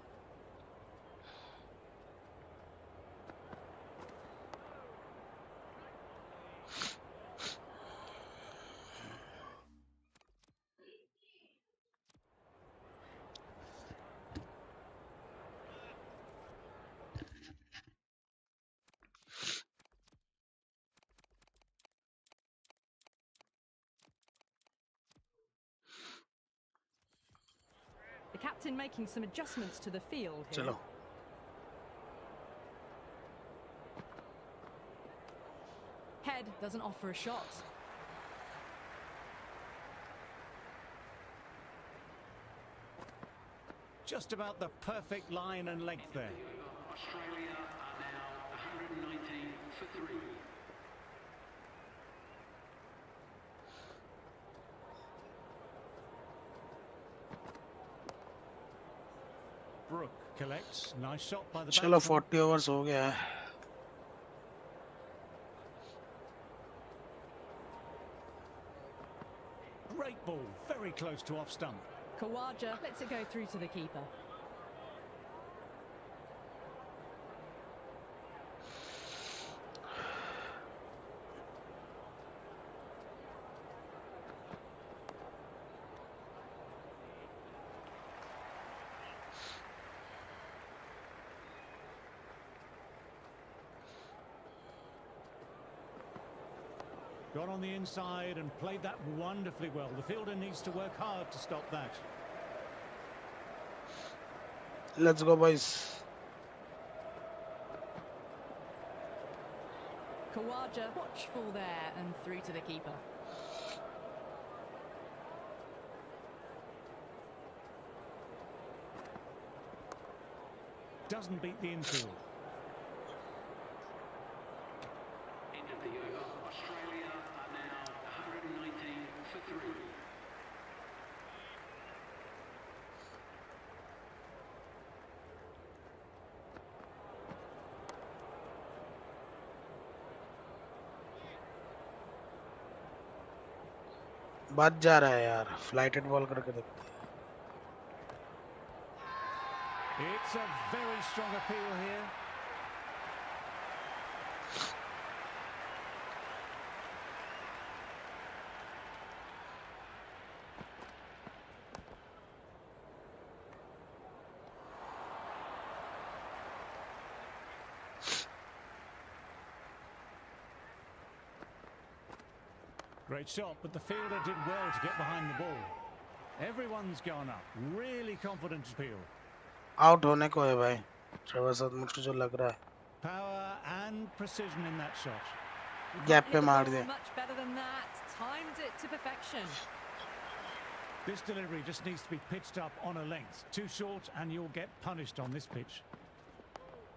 The captain making some adjustments to the field here. चलो. Head doesn't offer a shot. Just about the perfect line and length there. Australia are now 119 for 3. Brooke collects. Nice shot by the चलो batsman. 40 overs हो गया है. Great ball, very close to off stump. Kawaja lets it go through to the keeper. Got on the inside and played that wonderfully well. The fielder needs to work hard to stop that. Let's go, boys. Kawaja watchful there and through to the keeper. Doesn't beat the infield. End of the over. Australia are now 119 for 3. बच जा रहा है यार. Flighted ball करके देखते हैं. It's a very strong appeal here. Great shot, but the fielder did well to get behind the ball. Everyone's gone up. Really confident appeal. Out होने को है भाई. ट्रेवर साथ मुझको जो लग रहा है. Power and precision in that shot. Gap Hit पे the मार ball दिया. much better than that. Timed it to perfection. This delivery just needs to be pitched up on a length. Too short and you'll get punished on this pitch.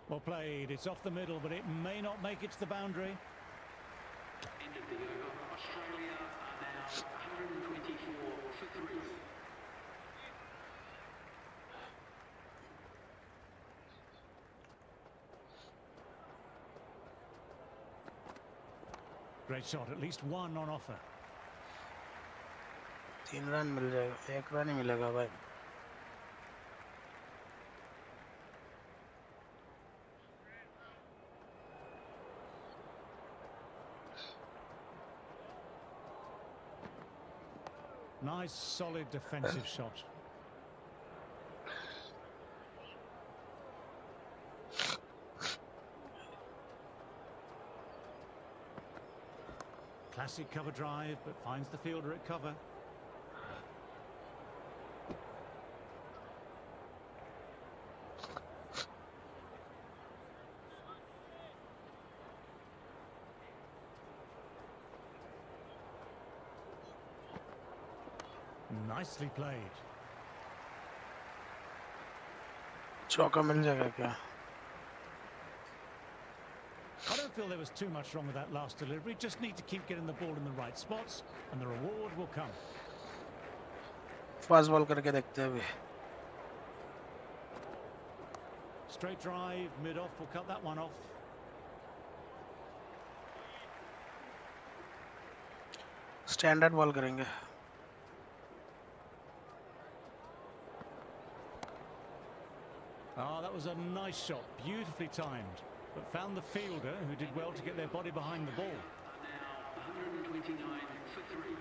Well played. It's off the middle, but it may not make it to the boundary. End of the over. Australia are now 124 for 3. Great shot. At least one on offer. 3 run मिल जाएगा. 1 run ही मिलेगा भाई. Nice, solid defensive shot. Classic cover drive, but finds the fielder at cover. Nicely played. चौका मिल जाएगा क्या? I don't feel there was too much wrong with that last delivery. Just need to keep getting the ball in the right spots, and the reward will come. Fast ball करके देखते हैं अभी. Straight drive, mid-off, will cut that one off. Standard ball करेंगे. Oh, that was a nice shot, beautifully timed, but found the fielder who did well to get their body behind the ball. Now 129 for 3.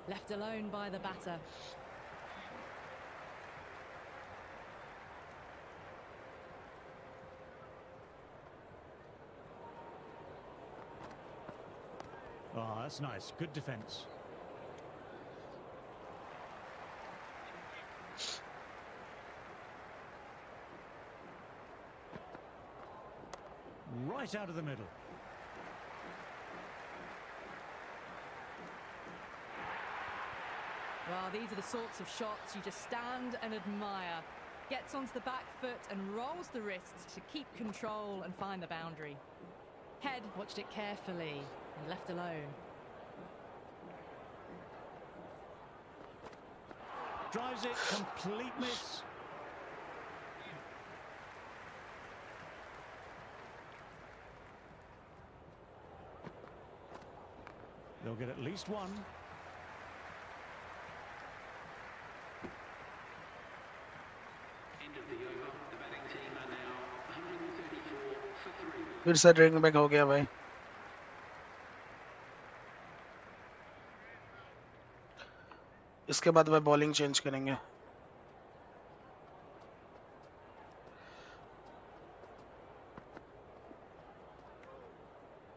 Left alone by the batter. Oh, that's nice. Good defence. Right out of the middle. Well, these are the sorts of shots you just stand and admire. Gets onto the back foot and rolls the wrists to keep control and find the boundary. Head watched it carefully and left alone. Drives it, complete miss. They'll get at least one. End of the over. The batting team are now 134 for 3. फिर से drink back हो गया भाई. इसके बाद भाई bowling change करेंगे.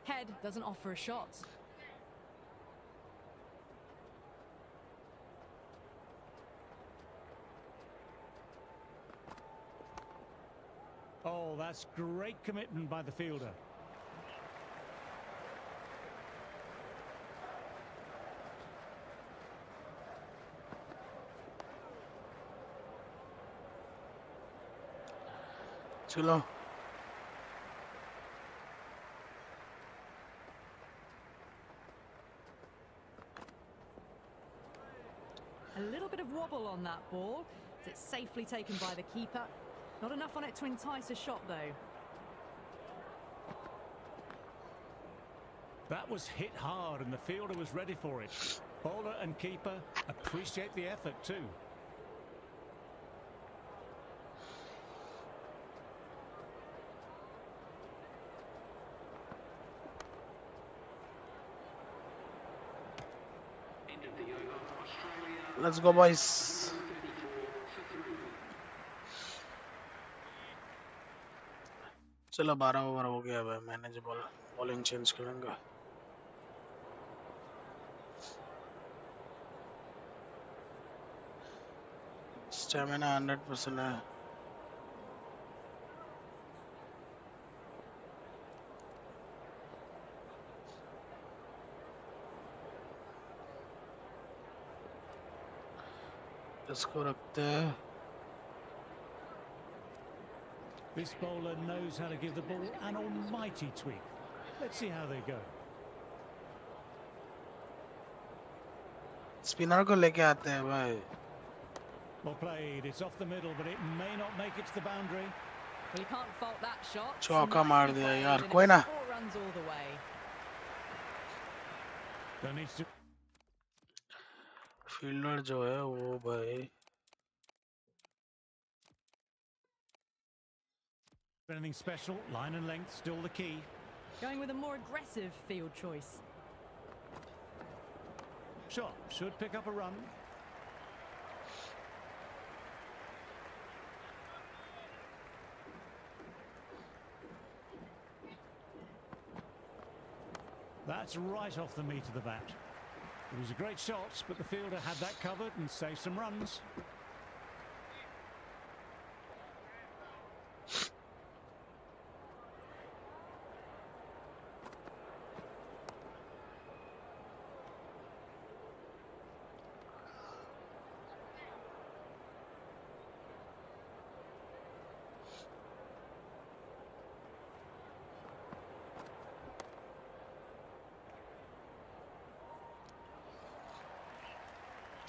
Head doesn't offer a shot. Oh, that's great commitment by the fielder. चलो. A little bit of wobble on that ball. It's safely taken by the keeper. Not enough on it to entice a shot, though. That was hit hard and the fielder was ready for it. Bowler and keeper appreciate the effort too. End of the over. Australia Let's go boys. 34 for 3. चलो 12 over हो गया भाई. Manageable. Bowling change करेंगे. Stamina 100% है. इसको रखते हैं. This bowler knows how to give the ball an almighty tweak. Let's see how they go. Spinner को लेके आते हैं भाई. Well played. It's off the middle, but it may not make it to the boundary. Well, you can't fault that shot. चौका मार Nicely दिया played, यार. and it कोई was ना. 4 runs all the way. There needs to fielder जो है वो भाई anything special. Line and length still the key. Going with a more aggressive field choice. Shot should pick up a run. That's right off the meat of the bat. It was a great shot, but the fielder had that covered and saved some runs.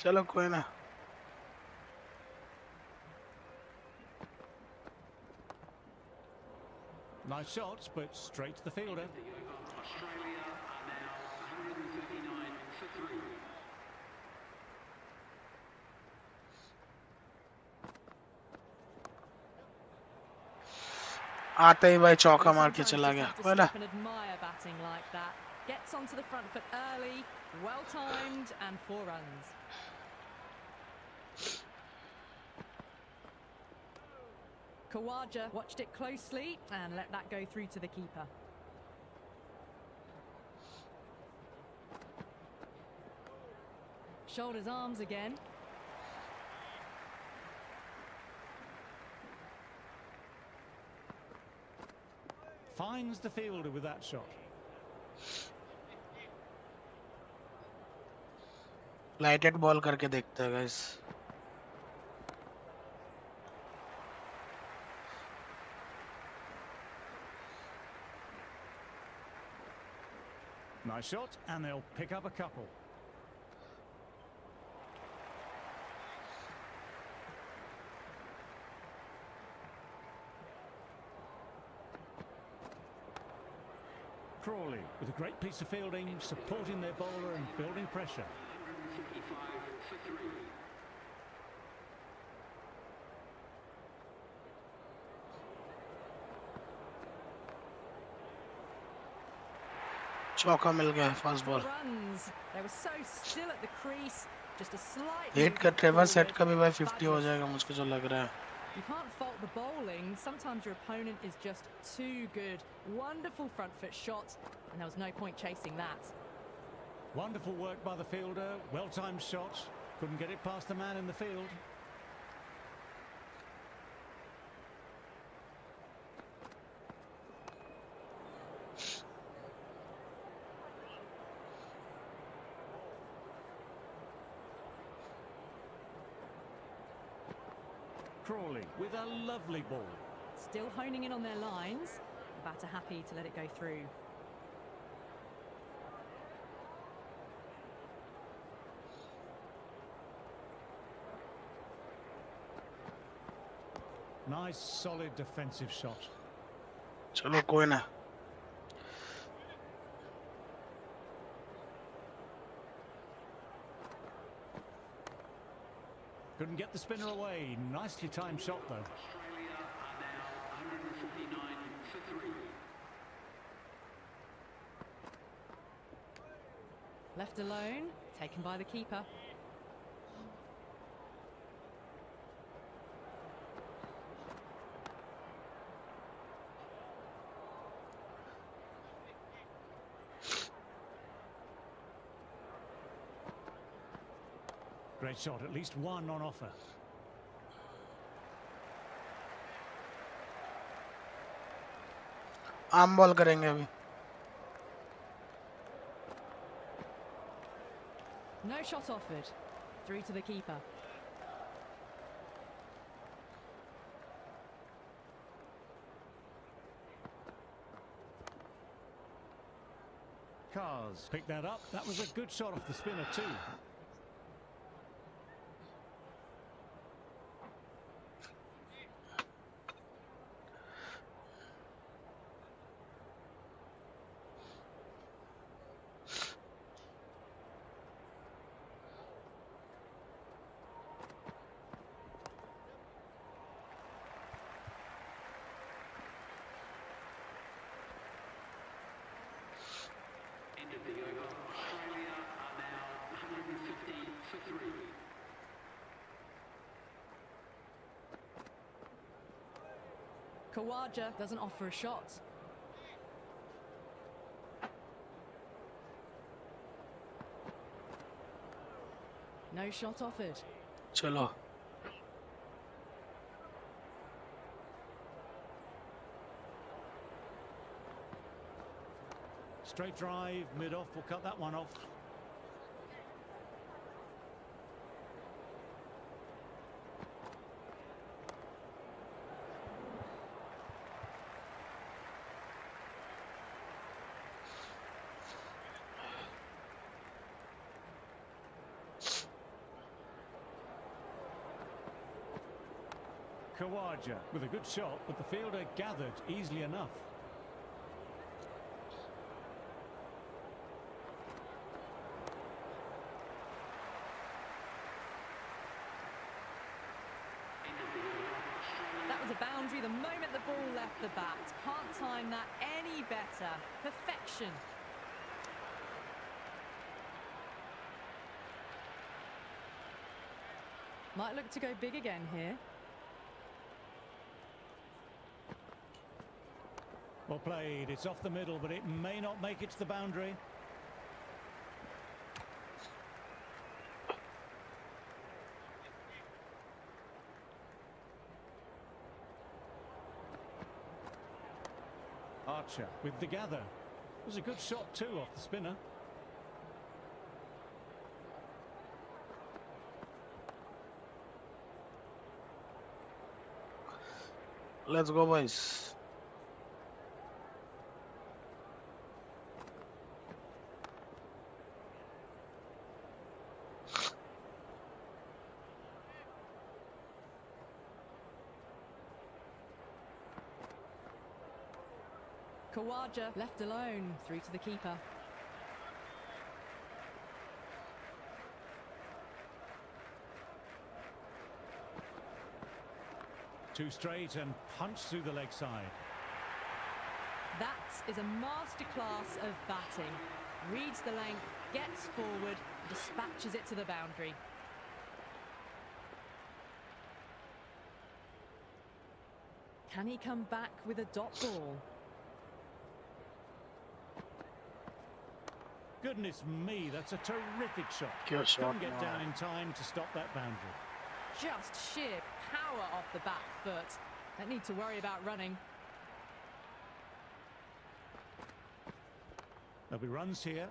चलो कोई ना. Nice shots, but straight to the fielder. Australia are now 139 for 3. आते ही भाई चौका Well, मार के sometimes चला you गया. just have to कोई ना. stop and admire batting like that. Gets onto the front foot early, well timed, and 4 runs. Kawaja watched it closely and let that go through to the keeper. Shoulders arms again. Finds the fielder with that shot. Lighted ball करके देखते हैं guys. Nice shot, and they'll pick up a couple. Crawley with a great piece of fielding, supporting their bowler and building pressure. 155 for 3. चौका मिल गया. Fast ball. Runs. They were so still at the crease. Just a slight. Hate का Trevor set का भी भाई 50 हो Fabulous. जाएगा मुझको जो लग रहा है. You can't fault the bowling. Sometimes your opponent is just too good. Wonderful front foot shot, and there was no point chasing that. Wonderful work by the fielder, well-timed shot. Couldn't get it past the man in the field. Crawley with a lovely ball. Still honing in on their lines. The batter happy to let it go through. Nice, solid defensive shot. चलो कोई ना. Couldn't get the spinner away. Nicely timed shot, though. Australia are now 149 for 3. Left alone, taken by the keeper. Great shot, at least one on offer. आम ball करेंगे अभी. No shot offered. Through to the keeper. Cars picked that up. That was a good shot off the spinner too. End of the over. Australia are now 150 for 3. Kawaja doesn't offer a shot. No shot offered. चलो. Straight drive, mid-off, we'll cut that one off. Kawaja with a good shot, but the fielder gathered easily enough. That was a boundary the moment the ball left the bat. Can't time that any better. Perfection. Might look to go big again here. Well played. It's off the middle, but it may not make it to the boundary. Archer with the gather. It was a good shot too off the spinner. Let's go, boys. Kawaja left alone, through to the keeper. Too straight and punched through the leg side. That is a masterclass of batting. Reads the length, gets forward, dispatches it to the boundary. Can he come back with a dot ball? Goodness me, that's a terrific shot. Good shot, Couldn't get man. down in time to stop that boundary. Just sheer power off the back foot. Don't need to worry about running. There'll be runs here.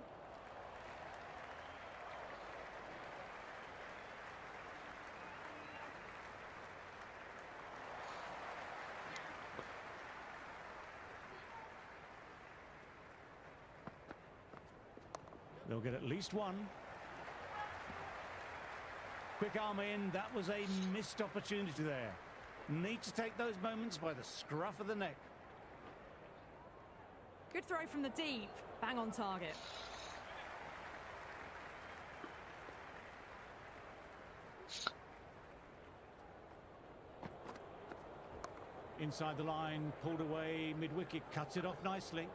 They'll get at least one. Quick arm in, that was a missed opportunity there. Need to take those moments by the scruff of the neck. Good throw from the deep. Bang on target. Inside the line, pulled away, mid-wicket, cuts it off nicely.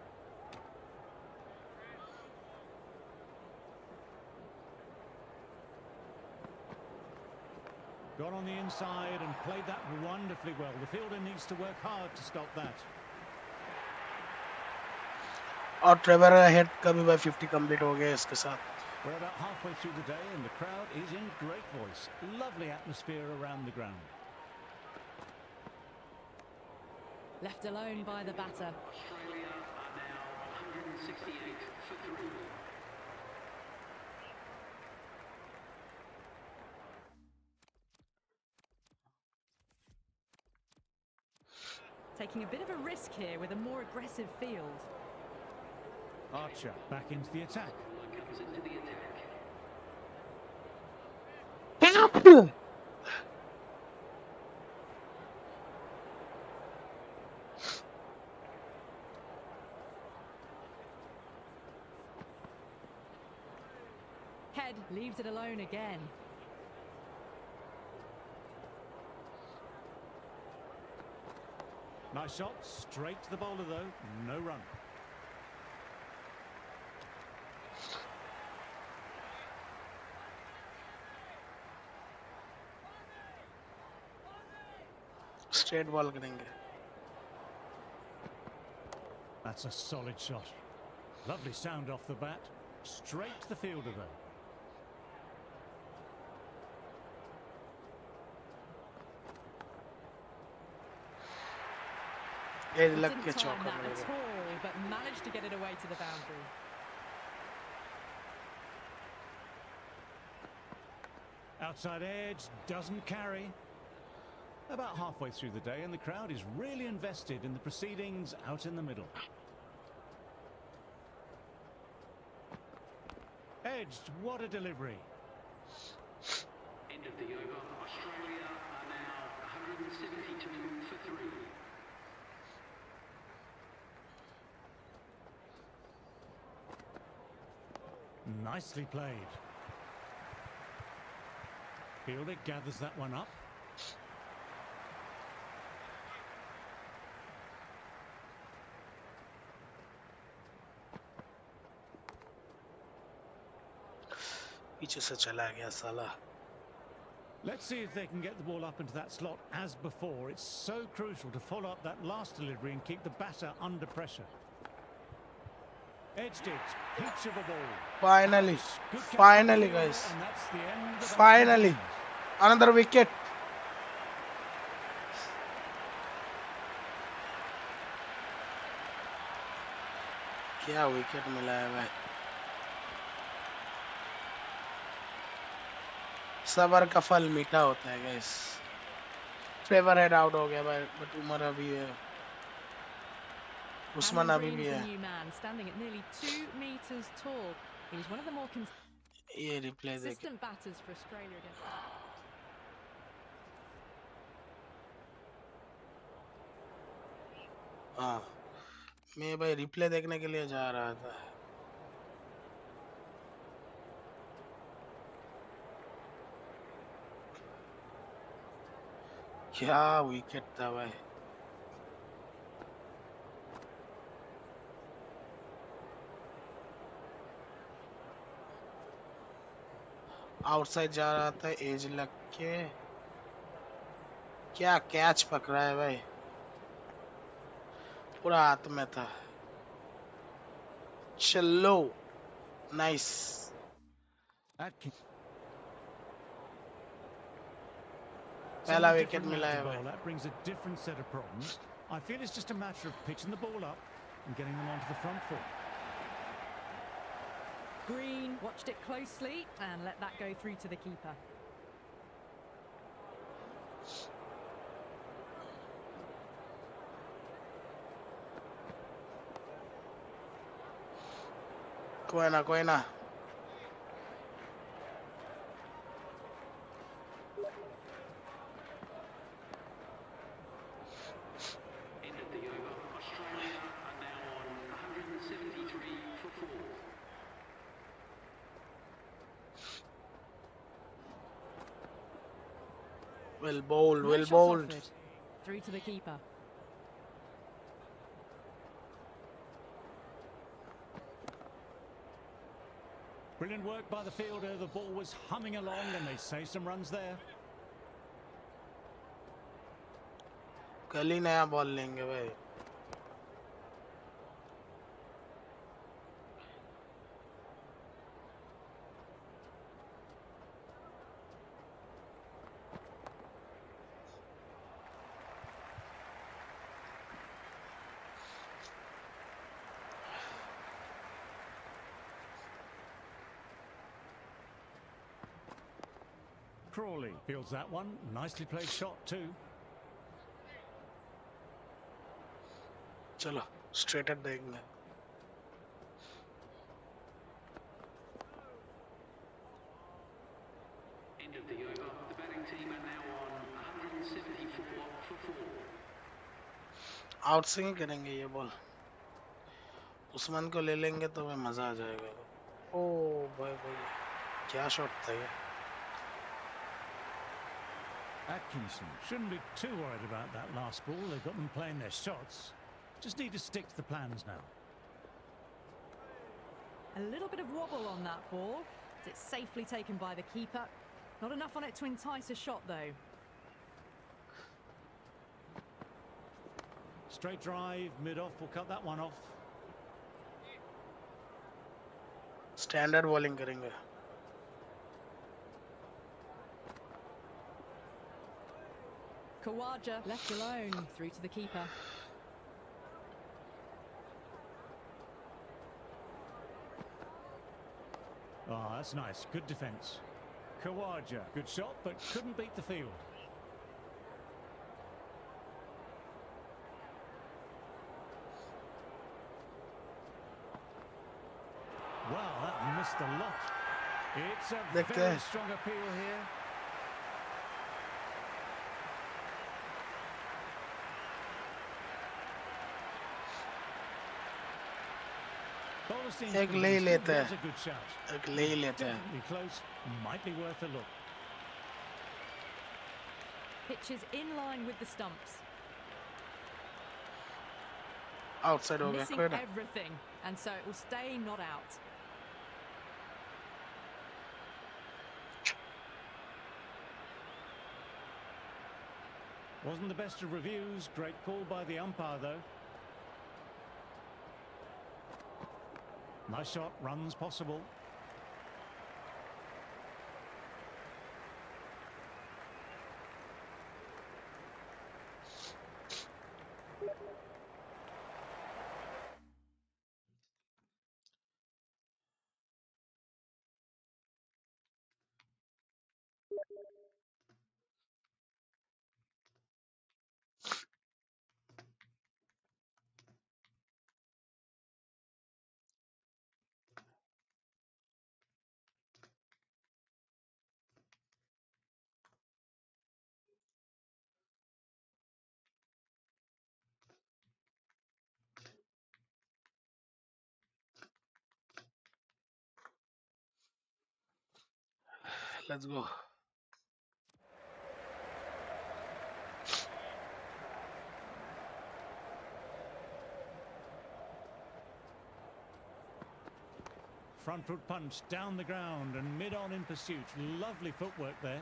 Got on the inside and played that wonderfully well. The fielder needs to work hard to stop that. और Trevor head का भी भाई 50 complete हो गया इसके साथ. We're about halfway through the day and the crowd is in great voice. Lovely atmosphere around the ground. Left alone by the batter. Australia are now 168 for 3. Taking a bit of a risk here with a more aggressive field. Archer back into the attack. Comes into the attack. Head leaves it alone again. Nice shot, straight to the bowler though, no run. Straight ball करेंगे. That's a solid shot. Lovely sound off the bat. Straight to the fielder though. ये He लग didn't के time चौका that मेरे at को. all, but managed to get it away to the boundary. Outside edge, doesn't carry. About halfway through the day and the crowd is really invested in the proceedings out in the middle. Edged, what a delivery. End of the over. Australia are now 172 Nicely played. Fielder gathers that one up. पीछे से चला गया साला. Let's see if they can get the ball up into that slot as before. It's so crucial to follow up that last delivery and keep the batter under pressure. Edged it. Peach of a ball. Finally, Good catch finally, by the guys. fielder, and that's the end of the Finally, batsman's another wicket. क्या wicket मिला है भाई. सबर का फल मीठा होता है गाइस. फेवर हेड आउट हो गया भाई, बट उमर अभी है. उस्मान Cameron अभी Green भी is the है. new man, standing at nearly 2 metres tall. He was one of the more ये रिप्ले देख. consistent batters for Australia against. हाँ, मैं भाई रिप्ले देखने के लिए जा रहा था. क्या विकेट था भाई. आउटसाइड जा रहा था, एज लग के. क्या कैच पकड़ा है भाई, पूरा हाथ में था. चलो, नाइस. Atkins. पहला Somewhat विकेट different मिला now है to भाई. bowl. That brings a different set of problems. I feel it's just a matter of pitching the ball up and getting them onto the front foot. Green watched it closely and let that go through to the keeper. कोई ना, कोई ना. End of the over. Australia are now on 173 for 4. Well bowled, well Nice shots bowled. offered. Through to the keeper. Brilliant work by the fielder. The ball was humming along and they save some runs there. कल ही नया ball लेंगे भाई. Crawley fields that one. Nicely played shot too. चलो, straight देखेंगे. End of the over. The batting team are now on 174 for 4. Out से ही करेंगे ये ball. Usman को ले लेंगे तो मैं मजा आ जाएगा. ओ भाई भाई, क्या शॉट था ये. Atkinson shouldn't be too worried about that last ball. They've got them playing their shots. Just need to stick to the plans now. A little bit of wobble on that ball. It's safely taken by the keeper. Not enough on it to entice a shot though. Straight drive, mid-off, will cut that one off. Standard bowling करेंगे. Kawaja left alone through to the keeper. Oh, that's nice. Good defence. Kawaja, good shot, but couldn't beat the field. Wow, that missed a lot. It's a very strong appeal here. Bowler Never seems एक ले ही convinced. लेता Was है, a good shout. एक ले ही लेता है. Definitely close. Might be worth a look. Pitch is in line with the stumps. Outside हो गया, Missing कोई ना. everything, and so it will stay not out. Wasn't the best of reviews. Great call by the umpire, though. Nice shot. Runs possible. Let's go. Front foot punch down the ground and mid-on in pursuit. Lovely footwork there.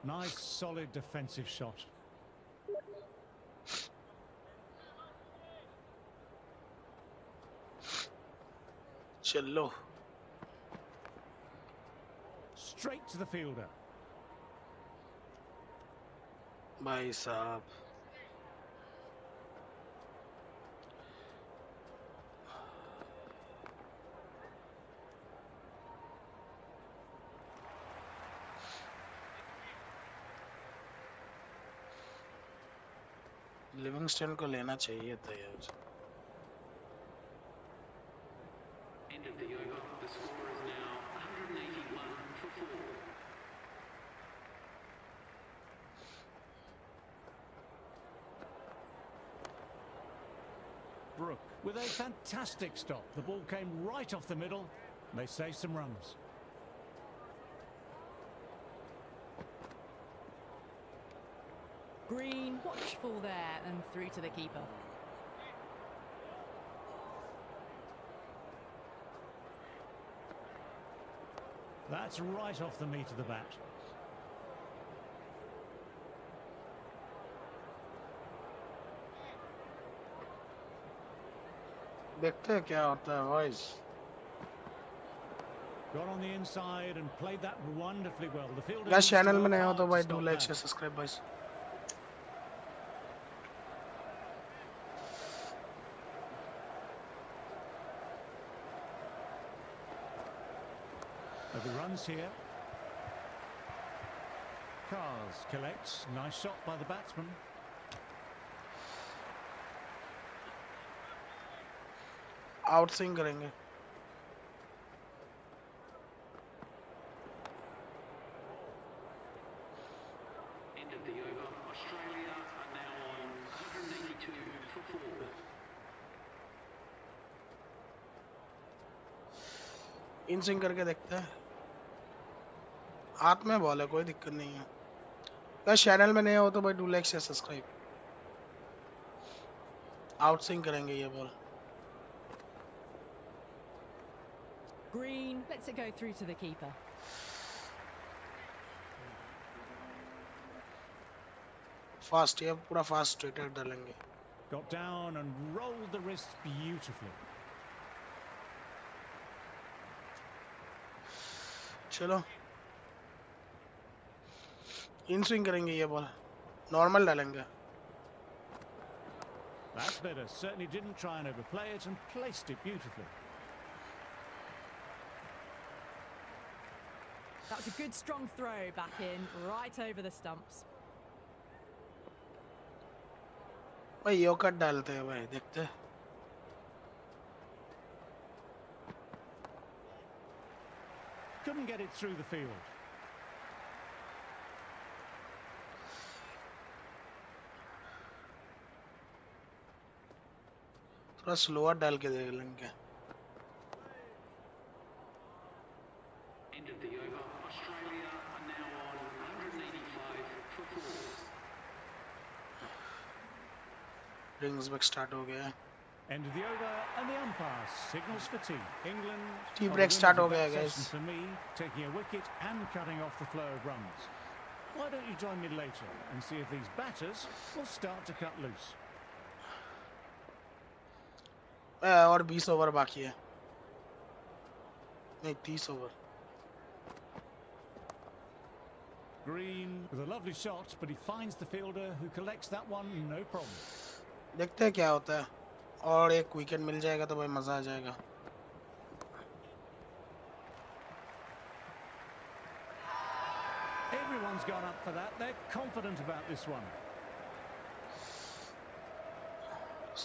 Nice, solid defensive shot. चलो. Straight to the fielder. भाई साहब. Livingstone को लेना चाहिए था यार. End of the over. The score is now 181 for 4. Brook with a fantastic stop. The ball came right off the middle. They saved some runs. Green, watchful there and through to the keeper. That's right off the meat of the bat. देखते हैं क्या होता है boys. Got on the inside and played that wonderfully well. The fielder Guys, needs to channel work में नए हो hard तो to भाई stop do like that. share subscribe boys. There'll be runs here. Cars collects. Nice shot by the batsman. Out swing करेंगे. End of the over. Australia are now on 182 for 4. In swing करके देखते हैं. हाथ में ball है, कोई दिक्कत नहीं है. बस चैनल में नए हो तो भाई do like share subscribe. Out swing करेंगे ये ball. Green lets it go through to the keeper. Fast, ये पूरा फास्ट स्ट्रेट डालेंगे. Got down and rolled the wrist beautifully. चलो इन स्विंग करेंगे ये बॉल. नॉर्मल डालेंगे. That's better. Certainly didn't try and overplay it and placed it beautifully. That's a good strong throw back in, right over the stumps. भाई यो cut डालते हैं भाई, देखते हैं. Couldn't get it through the field. थोड़ा slower डाल के देख लेंगे। End of the over. Australia are now on 185 for 4. Rings back start हो गया है। End of the over, and the umpire signals for tea. England tea are the break winners start हो of गया that guys. session for me, taking a wicket and cutting off the flow of runs. Why don't you join me later and see if these batters will start to cut loose? और 20 over बाकी है, नहीं 30 over. Green with a lovely shot, but he finds the fielder who collects that one, no problem. देखते हैं क्या होता है, और एक विकेट मिल जाएगा तो भाई मजा आ जाएगा। Everyone's gone up for that. They're confident about this one.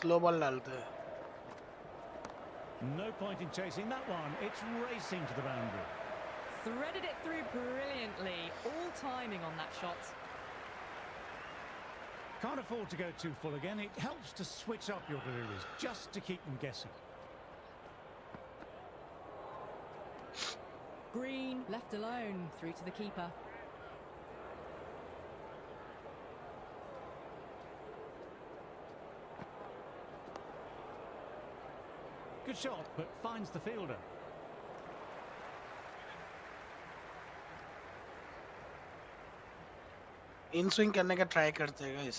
Slow ball डालते हैं। No point in chasing that one. It's racing to the boundary. Threaded it through brilliantly. All timing on that shot. Can't afford to go too full again. It helps to switch up your deliveries just to keep them guessing. Green left alone through to the keeper. Good shot, but finds the fielder. In swing करने का try करते हैं guys.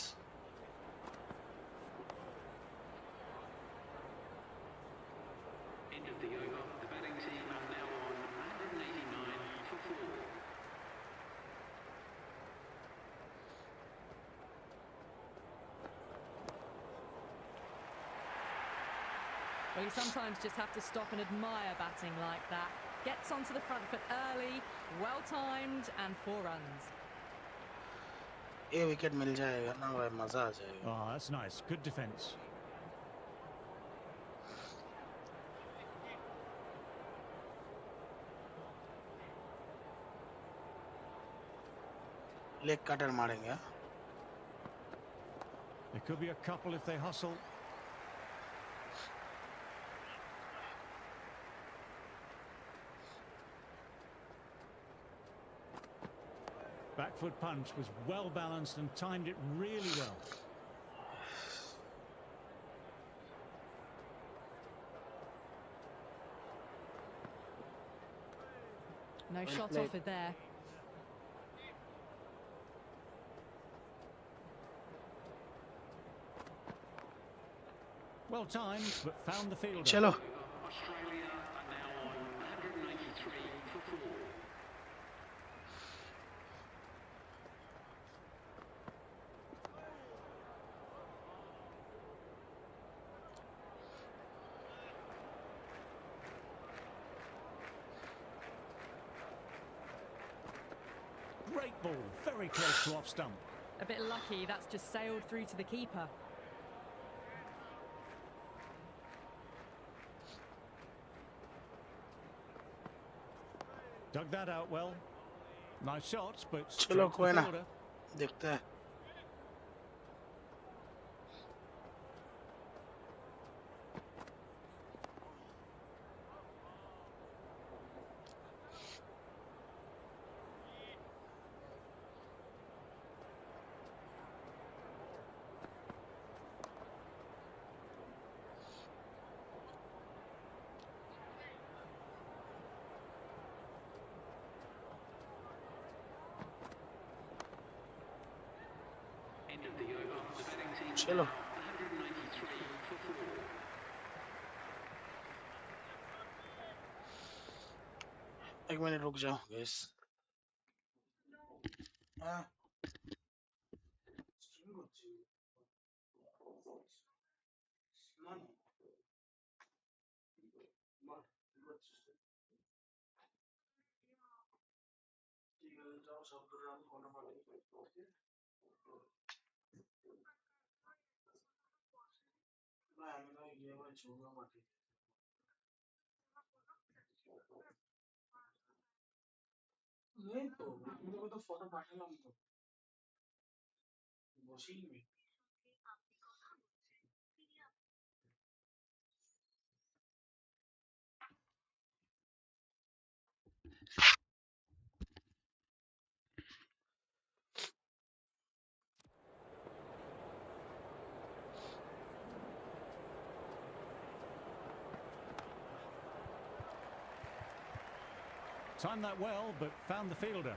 End of the over. The batting team are now on 189 for 4. Well, you sometimes just have to stop and admire batting like that. Gets onto the front foot early, well timed, and 4 runs. ये wicket मिल जाएगा ना भाई, मजा आ जाएगा। Oh, that's nice. Good defence. Leg cutter मारेंगे। There could be a couple if they hustle. Back foot punch was well balanced and timed it really well. No shot played. offered there. Well timed, but found the fielder. चलो Australia are now on 183 for 4. Great ball, very close to off stump. A bit lucky, that's just sailed through to the keeper. Dug that out well. Nice shots, but चलो straight to कोई the ना, fielder. देखते हैं। End of the over. The batting team चलो 193 for 4. एक minute रुक जाओ guys. हाँ नहीं तो मेरे को तो फोटो पाठवला मी तो बशील मी। Timed that well, but found the fielder.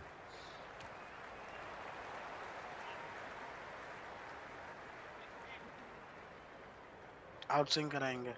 Out swing कराएंगे.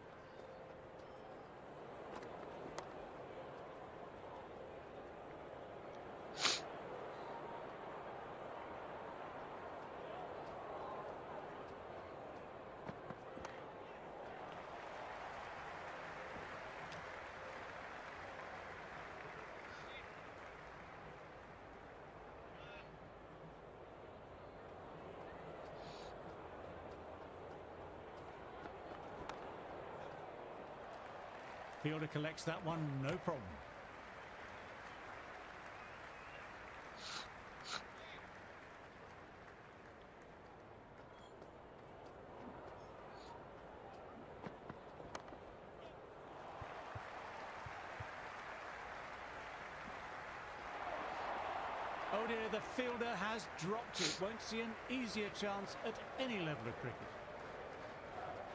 Fielder collects that one, no problem. Oh dear, the fielder has dropped it. Won't see an easier chance at any level of cricket.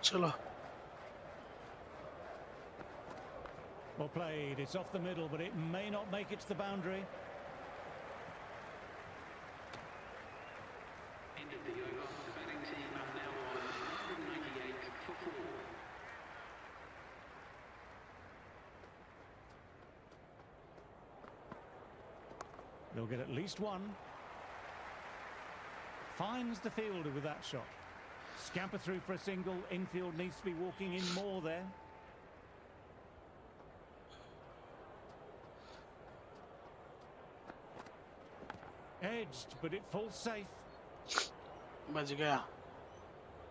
चलो. Well played, it's off the middle, but it may not make it to the boundary. End of the over. The batting team are now on 198 for 4. They'll get at least one. Finds the fielder with that shot. Scamper through for a single. Infield needs to be walking in more there. Edged, but it falls safe. बच गया.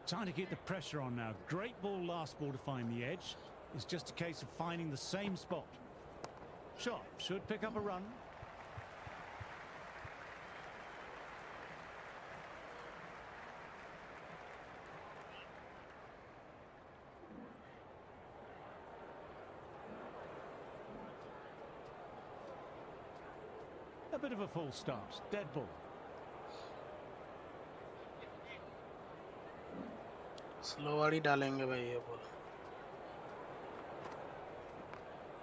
Trying to keep the pressure on now. Great ball, last ball to find the edge. It's just a case of finding the same spot. Shot should pick up a run. A bit of a false start. Dead ball. स्लोवाड़ी डालेंगे भाई ये ball.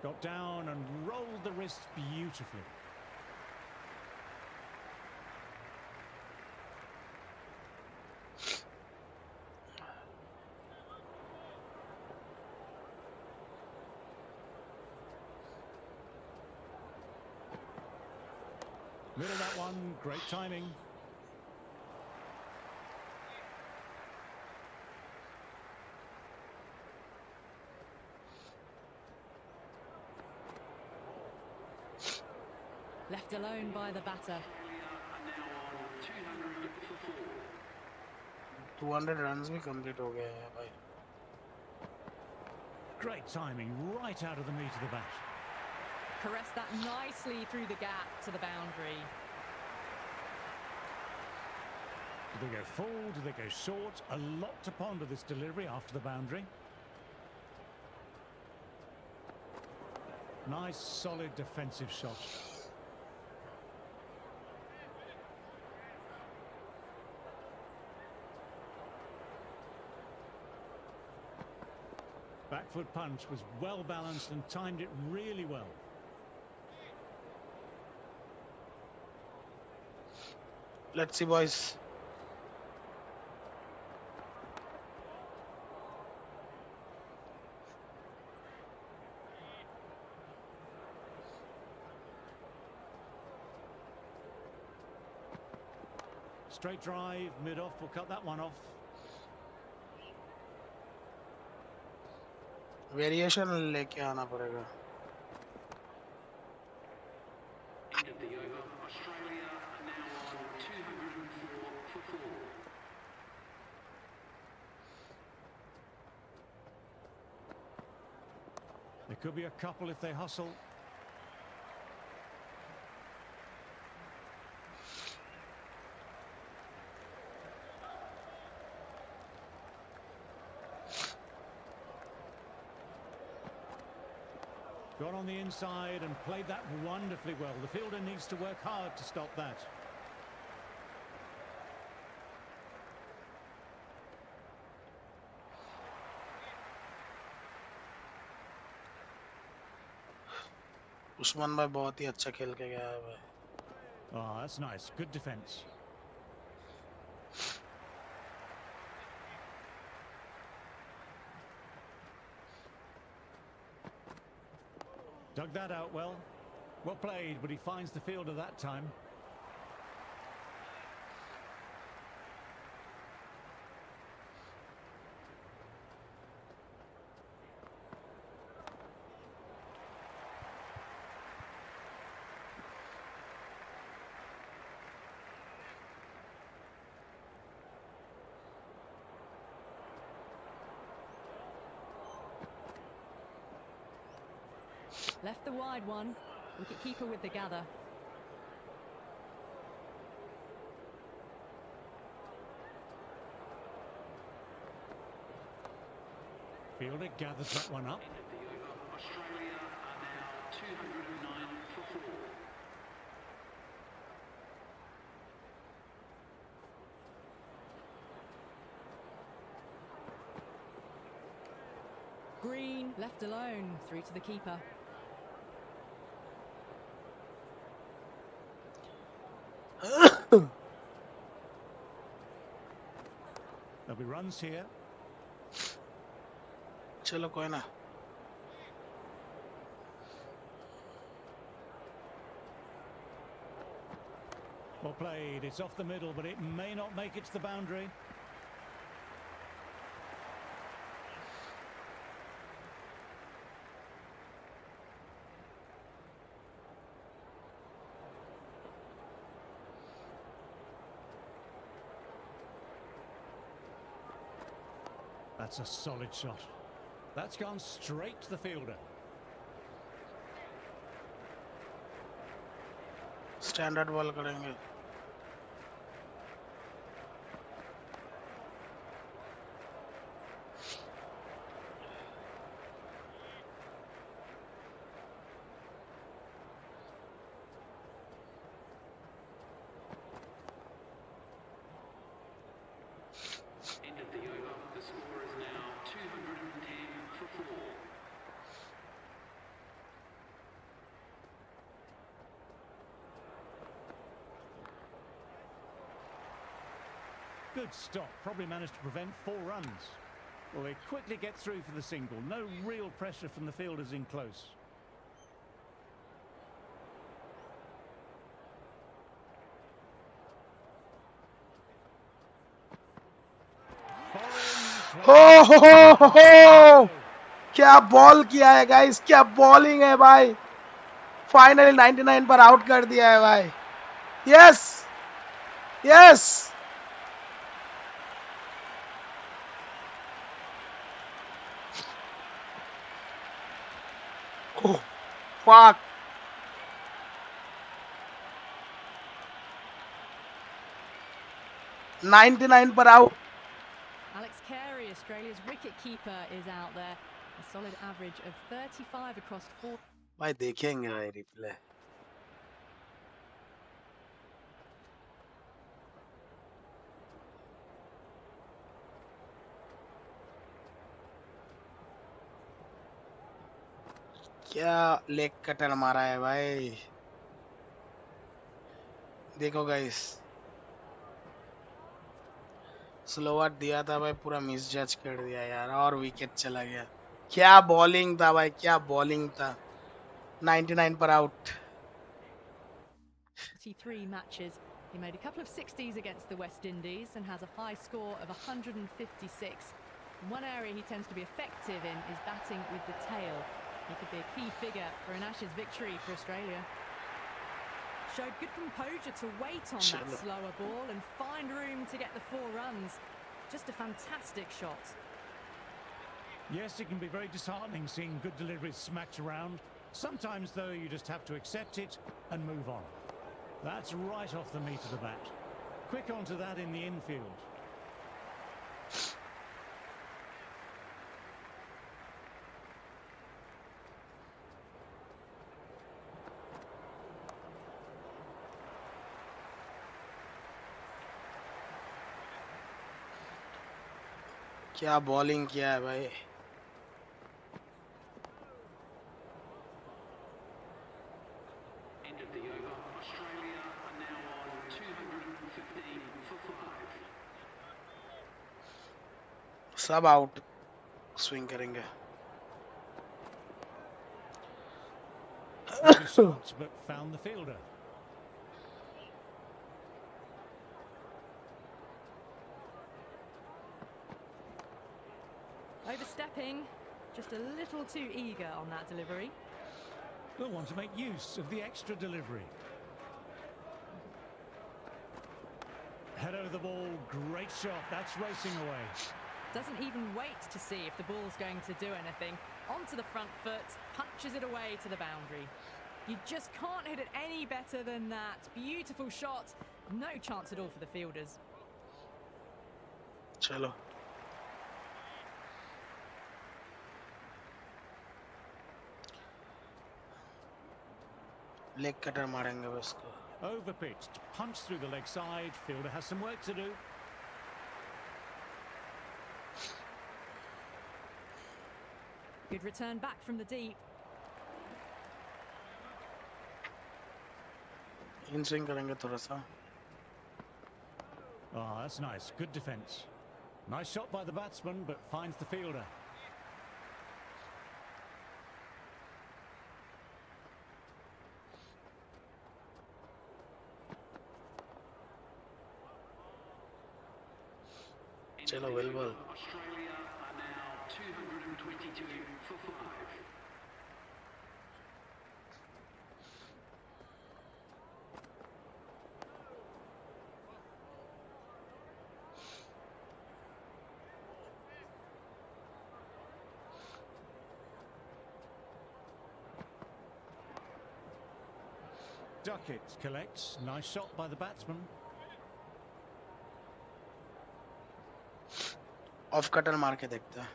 Got down and rolled the wrists beautifully. Middle that one, great timing. Left alone by the batter. Now on 200 for 4. 200 runs भी complete हो गए हैं भाई. Great timing, right out of the meat of the bat. Caressed that nicely through the gap to the boundary. Do they go full? Do they go short? A lot to ponder this delivery after the boundary. Nice, solid defensive shot. Back foot punch was well balanced and timed it really well. Let's see, boys. Straight drive, mid-off, we'll cut that one off. Variation लेके आना पड़ेगा. End of the over. Australia are now on 204 for 4. There could be a couple if they hustle. Got on the inside and played that wonderfully well. The fielder needs to work hard to stop that. Usman भाई बहुत ही अच्छा खेल के गया है भाई. Oh, that's nice. Good defence. Dug that out well. Well played, but he finds the fielder that time. Left the wide one. Wicket keeper with the gather. Fielder gathers that one up. End of the over. Australia are now 209 for 4. Green left alone. Through to the keeper. There'll be runs here. चलो कोई ना. Well played. It's off the middle, but it may not make it to the boundary. That's a solid shot. That's gone straight to the fielder. Standard ball करेंगे. End of the over. The score is now 210 for 4. Good stop. Probably managed to prevent 4 runs. Well, they quickly get through for the single. No real pressure from the fielders in close. हो क्या ball किया है guys, क्या bowling है भाई. Finally 99 पर out कर दिया है भाई. Yes yes. Oh fuck. $99 पर out. Alex Carey, Australia's wicket keeper, is out there. A solid average of 35 across 4. भाई देखेंगे भाई रिप्ले. क्या लेग कटर मारा है भाई. देखो गाइस, स्लोवर दिया था भाई, पूरा मिस जज कर दिया यार, और विकेट चला गया. क्या बॉलिंग था भाई, क्या बॉलिंग था. 99 पर out. 43 matches. He made a couple of 60s against the West Indies and has a high score of 156. One area he tends to be effective in is batting with the tail. He could be a key figure for an Ashes victory for Australia. Showed good composure to wait on that slower ball and find room to get the 4 runs. Just a fantastic shot. Yes, it can be very disheartening seeing good deliveries smacked around. Sometimes, though, you just have to accept it and move on. That's right off the meat of the bat. Quick onto that in the infield. क्या bowling किया है भाई. सब out swing करेंगे. Took his shots, but found the fielder. Overstepping, just a little too eager on that delivery. Will want to make use of the extra delivery. Head over the ball, great shot, that's racing away. Doesn't even wait to see if the ball's going to do anything. Onto the front foot, punches it away to the boundary. You just can't hit it any better than that. Beautiful shot, no chance at all for the fielders. चलो. Leg cutter मारेंगे बस को. Overpitched, punch through the leg side, fielder has some work to do. Good return back from the deep. In swing करेंगे थोड़ा सा. Oh, that's nice, good defence. Nice shot by the batsman, but finds the fielder. चलो well ball. Australia are now 222 for 5. Duckett collects, nice shot by the batsman. Off cutter मार के देखते हैं.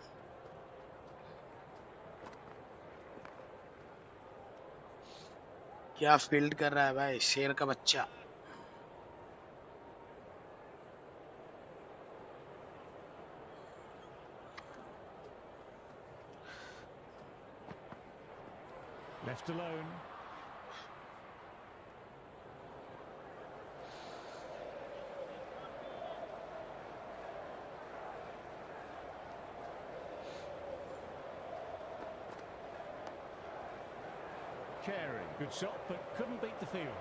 क्या field कर रहा है भाई, शेर का बच्चा. Left alone. Carey, good shot, but couldn't beat the field.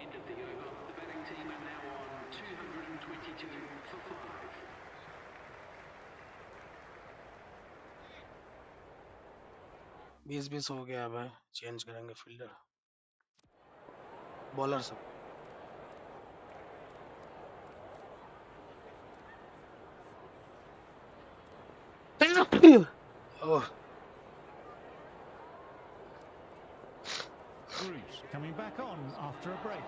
End of the over. The batting team are now on 222 for 5. बीस हो गया है भाई. चेंज करेंगे फील्डर. बॉलर सब. ओह. Bruce coming back on after a break.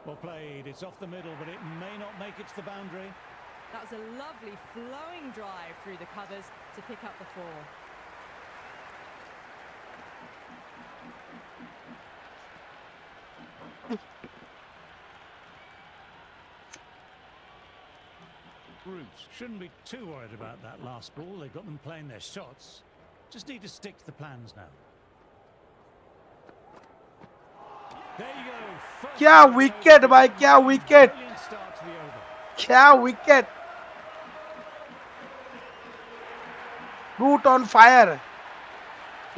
Well played, it's off the middle, but it may not make it to the boundary. That was a lovely flowing drive through the covers to pick up the 4. Bruce shouldn't be too worried about that last ball. They've got them playing their shots. Just need to stick to the plans now. There you go. First क्या over, wicket भाई, क्या wicket. brilliant start to the over. क्या wicket. Root on fire.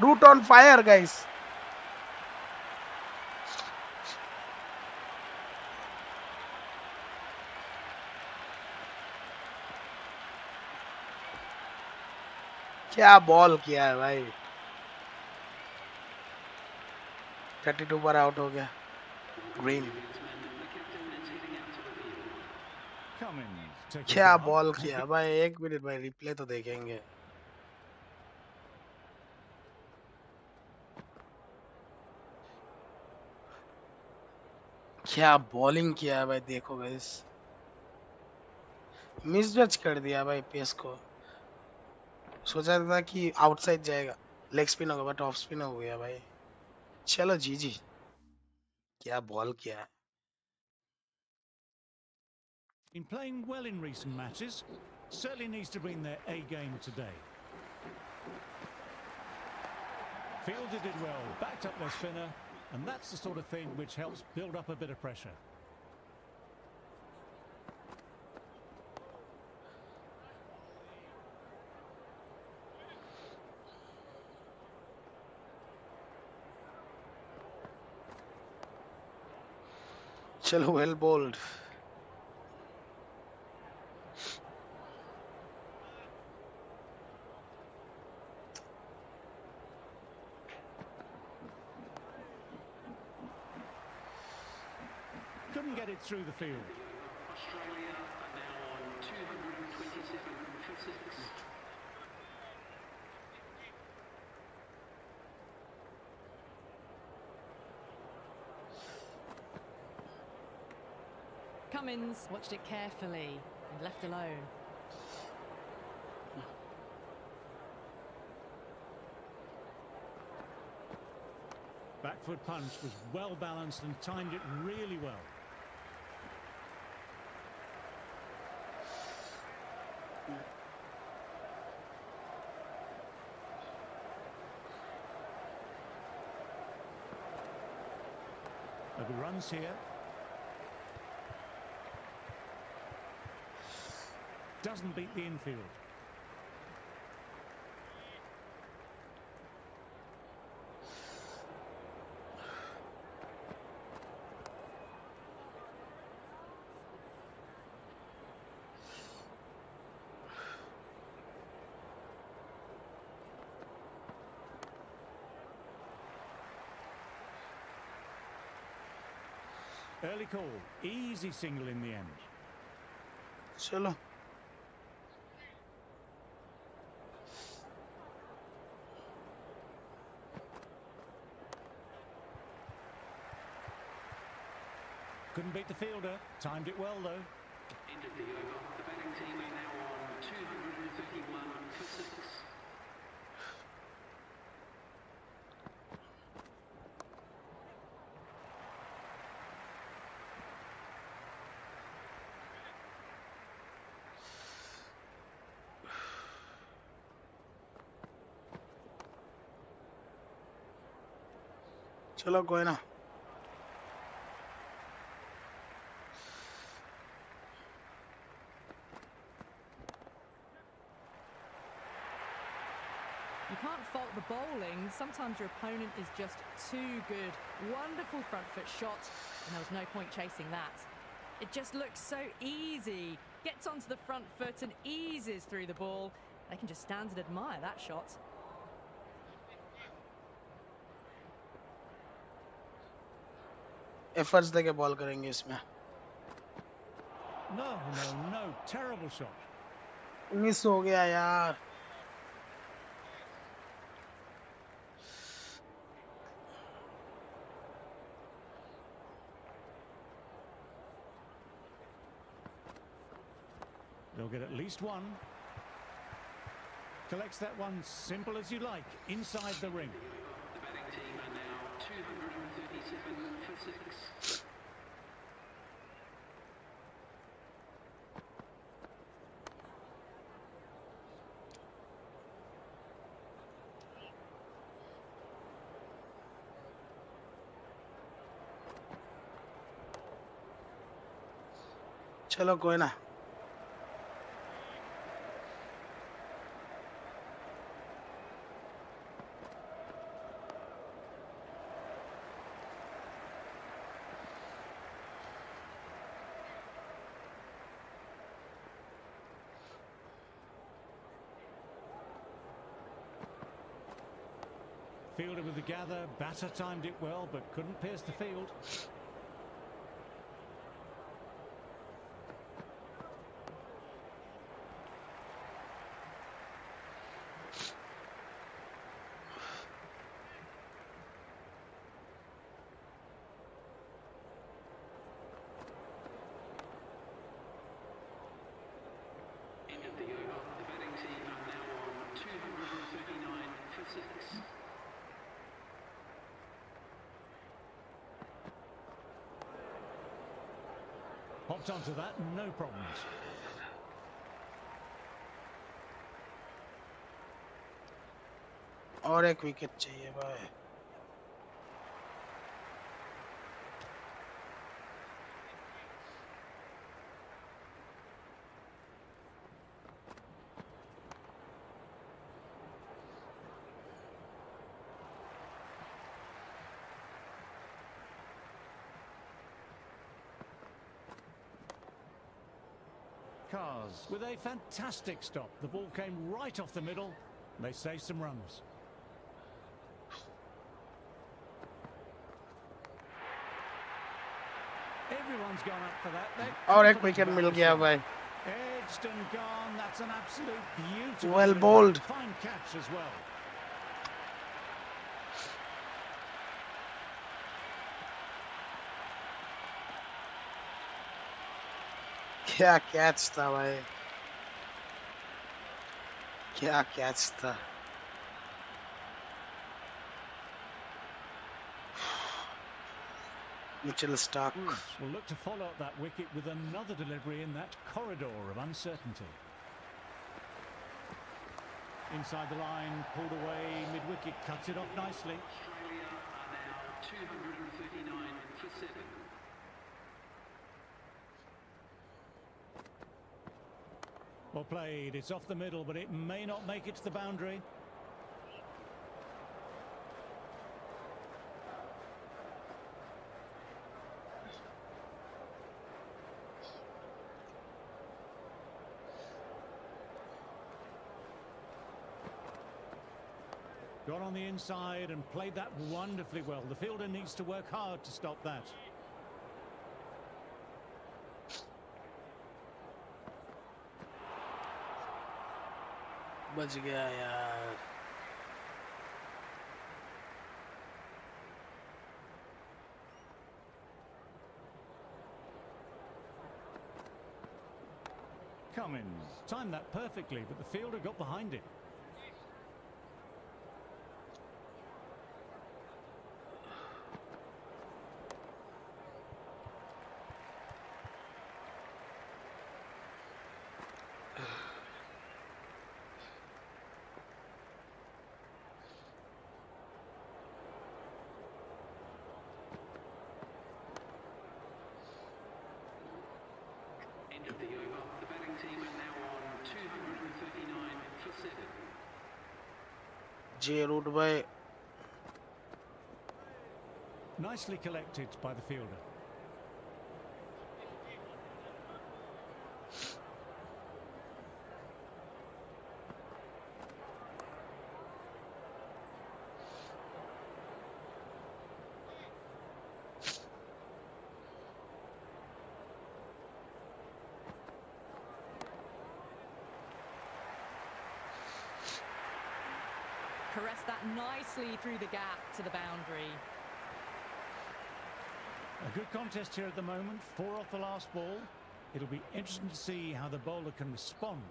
Root on fire guys. क्या ball किया है भाई. 32 पर out हो गया. ग्रीन. Cummins taking क्या it बॉल up. किया भाई. एक मिनट भाई, रिप्ले तो देखेंगे. क्या बॉलिंग किया है भाई, देखो गाइस. मिसजज कर दिया भाई पेस को. सोचा था कि आउटसाइड जाएगा, लेग स्पिन होगा, बट ऑफ स्पिन हो गया भाई. चलो जी. क्या बॉल किया है. Been playing well in recent matches. Certainly needs to bring their A game today. Fielded it well, backed up their spinner, and that's the sort of thing which helps build up a bit of pressure. Chalo, well bowled. Couldn't get it through the field. Australia are now on 227 for 6. Cummins watched it carefully and left alone. Back foot punch was well balanced and timed it really well. There'll be runs here. Doesn't beat the infield. Early call, easy single in the end. Chalo. Couldn't beat the fielder, timed it well though. End of the over. The batting team are now on 231 for 6. Chalo, कोई ना. You can't fault the bowling. Sometimes your opponent is just too good. Wonderful front foot shot, and there was no point chasing that. It just looks so easy. Gets onto the front foot and eases through the ball. They can just stand and admire that shot. Efforts देके ball करेंगे इसमें. No, terrible shot. Miss हो गया यार. They'll get at least one. Collects that one simple as you like, inside the ring. The batting team are now 237 for 6. चलो कोई ना. Fielder with the gather, batter timed it well, but couldn't pierce the field. End of the over. The batting team are now on 239 for 6. Hopped onto that, no problems. और एक wicket चाहिए भाई. Cars with a fantastic stop. The ball came right off the middle. They saved some runs. Everyone's gone up for that. और एक wicket मिल गया भाई. Edged and gone. That's an absolute beautiful. Well bowled. Fine catch as well. क्या catch था भाई. क्या catch था. Mitchell Stark. Will look to follow up that wicket with another delivery in that corridor of uncertainty. Inside the line, pulled away, mid-wicket, cuts it off nicely. Australia are now 239 for 7. Well played, it's off the middle, but it may not make it to the boundary. Got on the inside and played that wonderfully well. The fielder needs to work hard to stop that. बच गया यार. Cummins timed that perfectly, but the fielder got behind it. End of the over. The batting team are now on 239 for 7. J Root भाई. Nicely collected by the fielder. Caressed that nicely through the gap to the boundary. A good contest here at the moment, 4 off the last ball. It'll be interesting to see how the bowler can respond.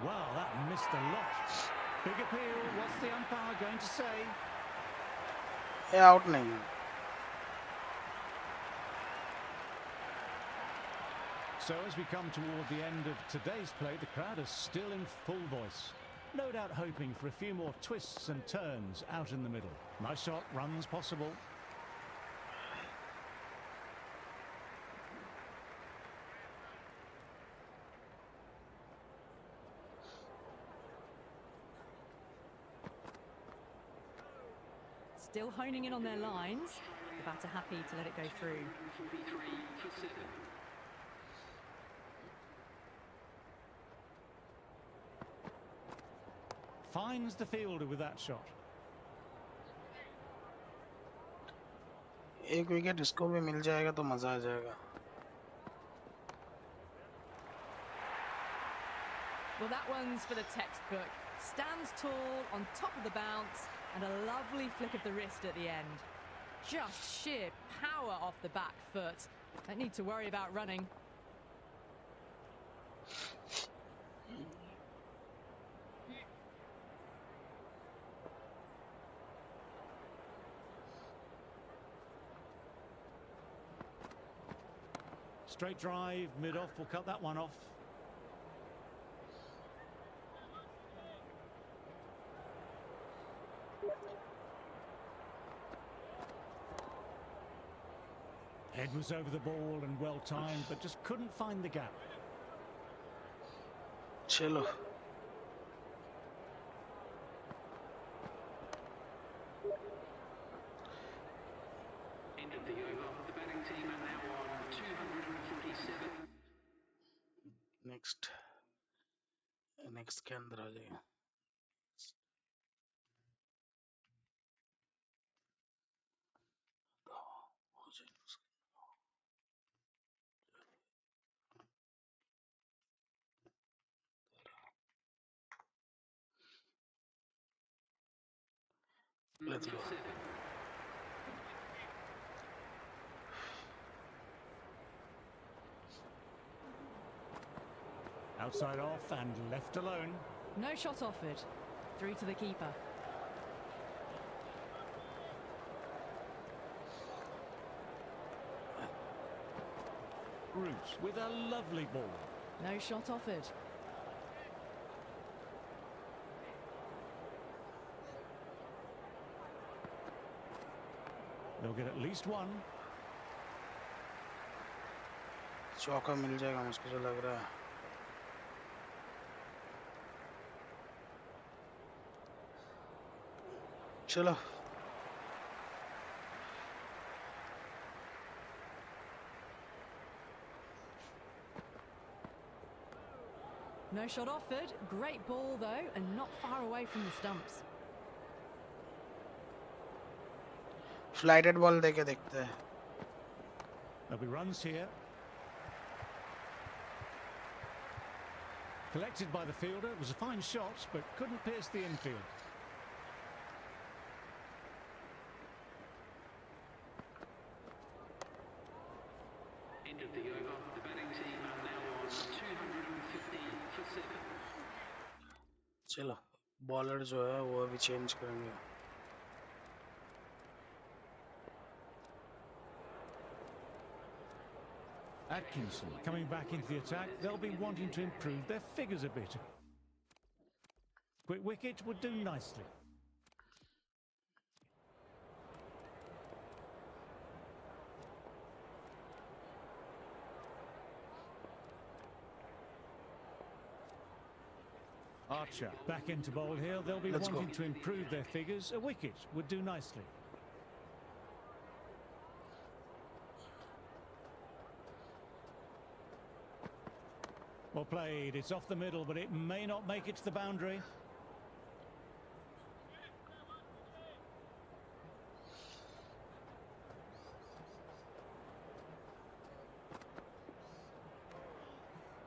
Wow, that missed a lot. Big appeal, what's the umpire going to say? ये out नहीं. So as we come toward the end of today's play, the crowd is still in full voice. No doubt hoping for a few more twists and turns out in the middle. Nice shot, runs possible. Still honing in on their lines. The batter happy to let it go through. 43 for 7. Finds the fielder with that shot. एक wicket इसको भी मिल जाएगा तो मजा आ जाएगा. Well, that one's for the textbook. Stands tall on top of the bounce and a lovely flick of the wrist at the end. Just sheer power off the back foot. Don't need to worry about running. Straight drive, mid-off will cut that one off. Head was over the ball and well timed, but just couldn't find the gap. चलो End of the over. The batting team are now on 247. Next के अंदर आ जाएगा हो जाएगा Let's go. Outside off and left alone. No shot offered. Through to the keeper. Root with a lovely ball. No shot offered. They'll get at least one. चौका मिल जाएगा मुझको जो लग रहा है चलो No shot offered. Great ball though, and not far away from the stumps. Flighted ball देके देखते हैं There'll be runs here. Collected by the fielder. It was a fine shot, but couldn't pierce the infield. End of the over. The batting team are now on 250 for 7. चलो bowler जो है वो अभी change करेंगे Atkinson coming back into the attack. They'll be wanting to improve their figures a bit. Quick wicket would do nicely. Archer back into bowl here. They'll be Let's wanting go. to improve their figures. A wicket would do nicely. Well played. It's off the middle, but it may not make it to the boundary.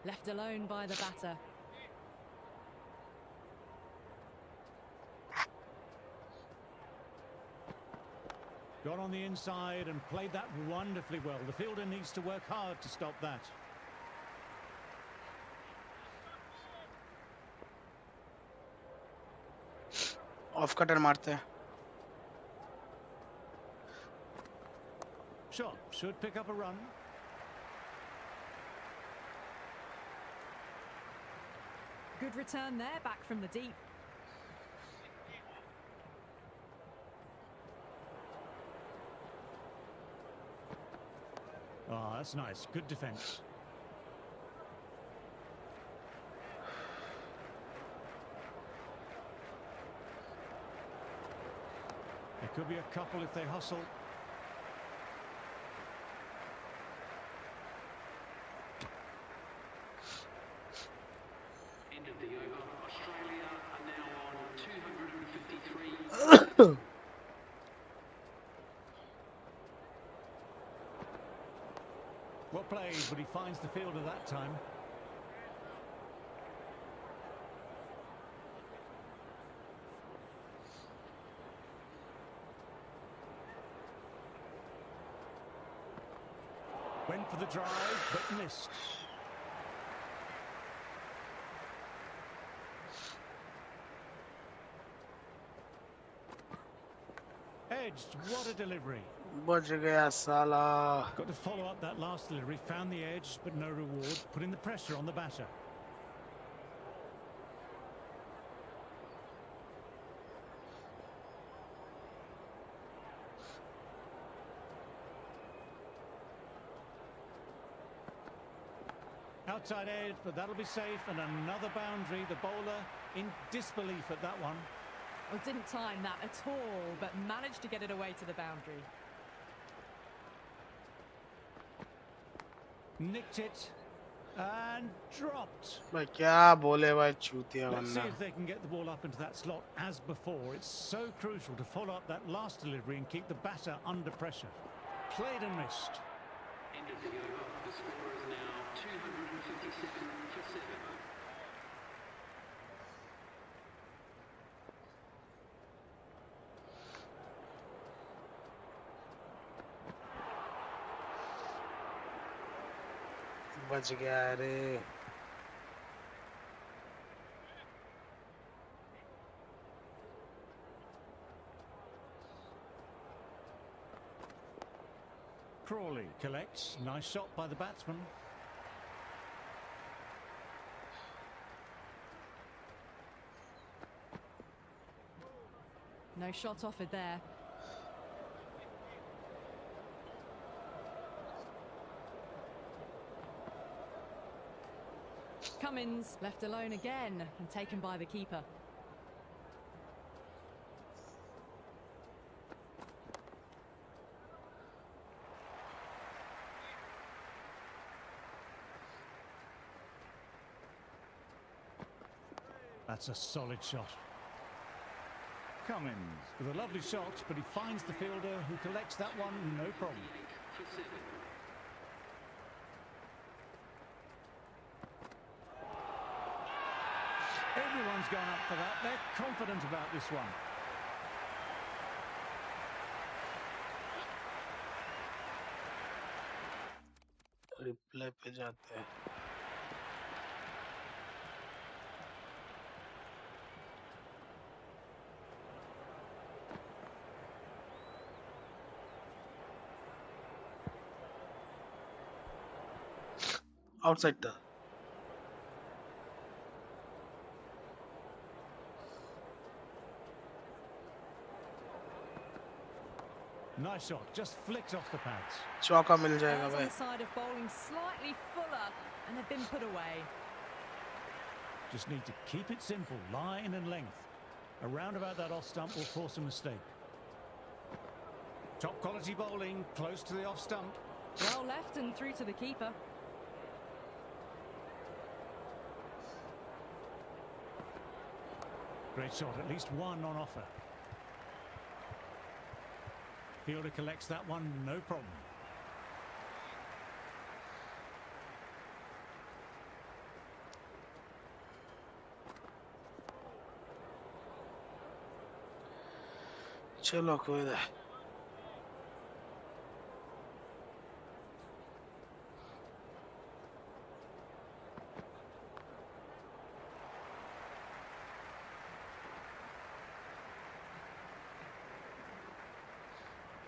Left alone by the batter. Got on the inside and played that wonderfully well. The fielder needs to work hard to stop that. Off cutter मारते हैं Shot should pick up a run. Good return there, back from the deep. Oh, that's nice. Good defence. There could be a couple if they hustle. End of the over. Australia are now on 253. Well played, but he finds the fielder that time. Went for the drive, but missed. Edge edged. What a delivery. बच गया साला. Got to follow up that last delivery. Found the edge, but no reward. Putting the pressure on the batter. Outside edge, but that'll be safe. And another boundary. The bowler in disbelief at that one. Well, didn't time that at all, but managed to get it away to the boundary. Nicked it and dropped. भाई क्या बोले भाई चूतिया Let's see बंदा. if they can get the ball up into that slot as before. It's so crucial to follow up that last delivery and keep the batter under pressure. Played and missed. End of the over. The score is now 257 for 7. बच गया रे. Crawley collects. Nice shot by the batsman. No shot offered there. Cummins left alone again and taken by the keeper. That's a solid shot. Cummins with a lovely shot, but he finds the fielder who collects that one, no problem. 8 for 7. Everyone's gone up for that. They're confident about this one. Reply पे जाते हैं. Outside the. Nice shot, just flicked off the pads. चौका मिल जाएगा Players on भाई. the side of bowling slightly fuller, and they've been put away. Just need to keep it simple, line and length. Around about that off stump will force a mistake. Top quality bowling, close to the off stump. Well left and through to the keeper. Great shot, at least one on offer. Fielder collects that one, no problem. चलो कोई नहीं.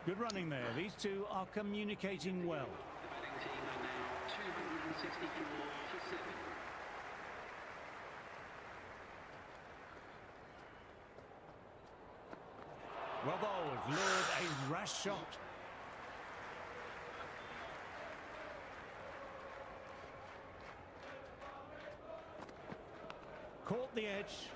Good running there. These two are communicating well. The batting team are now 264 for 7. Well bowled, lured a rash shot. Caught the edge.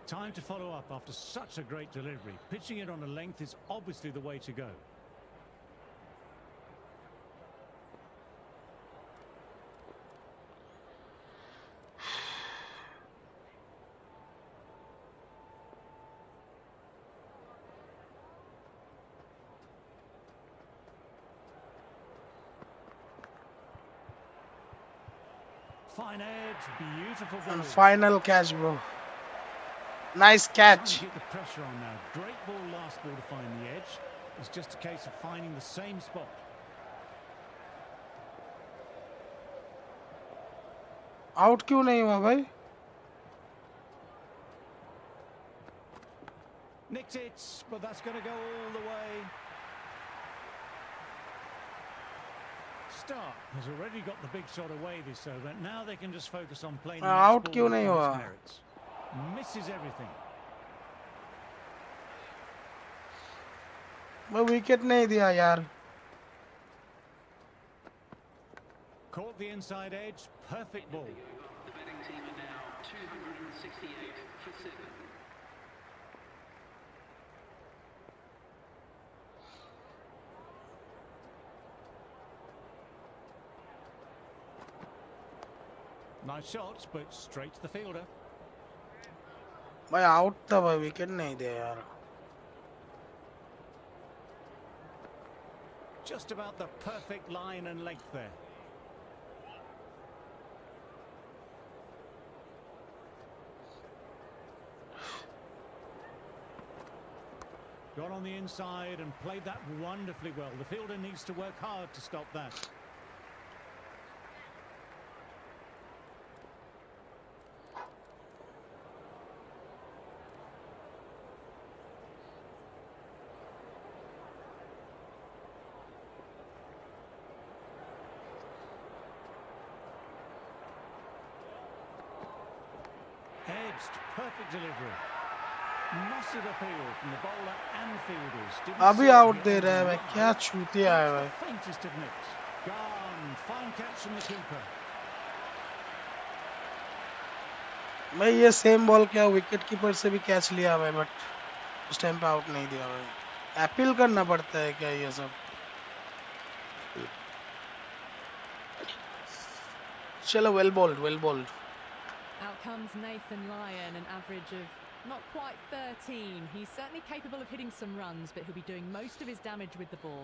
Time to follow up after such a great delivery. Pitching it on a length is obviously the way to go. Fine edge, beautiful ball. And final catch, bro. Nice Trying catch. to keep the pressure on now. Great ball last ball to find the edge. It's just a case of finding the same spot. Out क्यों नहीं हुआ भाई? Nicked it, but that's going to go all the way. Stark has already got the big shot away this over. Now they can just focus on playing the Out next क्यों ball नहीं on हुआ? its merits. Misses everything. मैं wicket नहीं दिया यार. Caught the inside edge. Perfect ball. The betting team are now 268 for 7. Nice shots, but straight to the fielder. भाई out था भाई विकेट नहीं दिया यार. Just about the perfect line and length there. Got on the inside and played that wonderfully well. The fielder needs to work hard to stop that. Edged, perfect delivery. Massive appeal from the bowler and fielders. Didn't अभी serve out the दे रहा है only भाई. one. क्या छूतिया है That's भाई. the faintest of nicks. Gone. Fine catch from the keeper. मैं ये same ball क्या विकेट कीपर से भी कैच लिया भाई बट उस टाइम पे आउट नहीं दिया भाई. अपील करना पड़ता है क्या ये सब? चलो well bowled. Out comes Nathan Lyon, an average of not quite 13. He's certainly capable of hitting some runs, but he'll be doing most of his damage with the ball.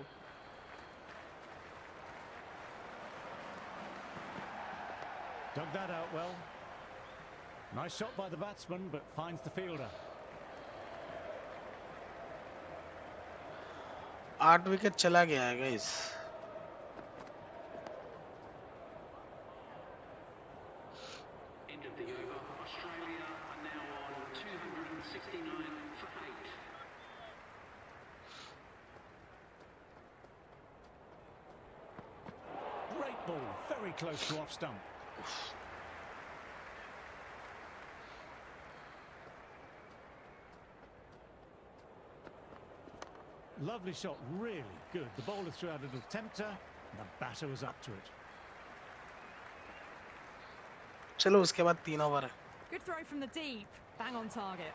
Dug that out well. Nice shot by the batsman, but finds the fielder. 8 wicket चला गया है guys. End of the over. Australia are now on 269 for 8. Great ball, very close to off stump. Lovely shot, really good. The bowler threw out a little tempter, and the batter was up to it. चलो उसके बाद 3 over है. Good throw from the deep. Bang on target.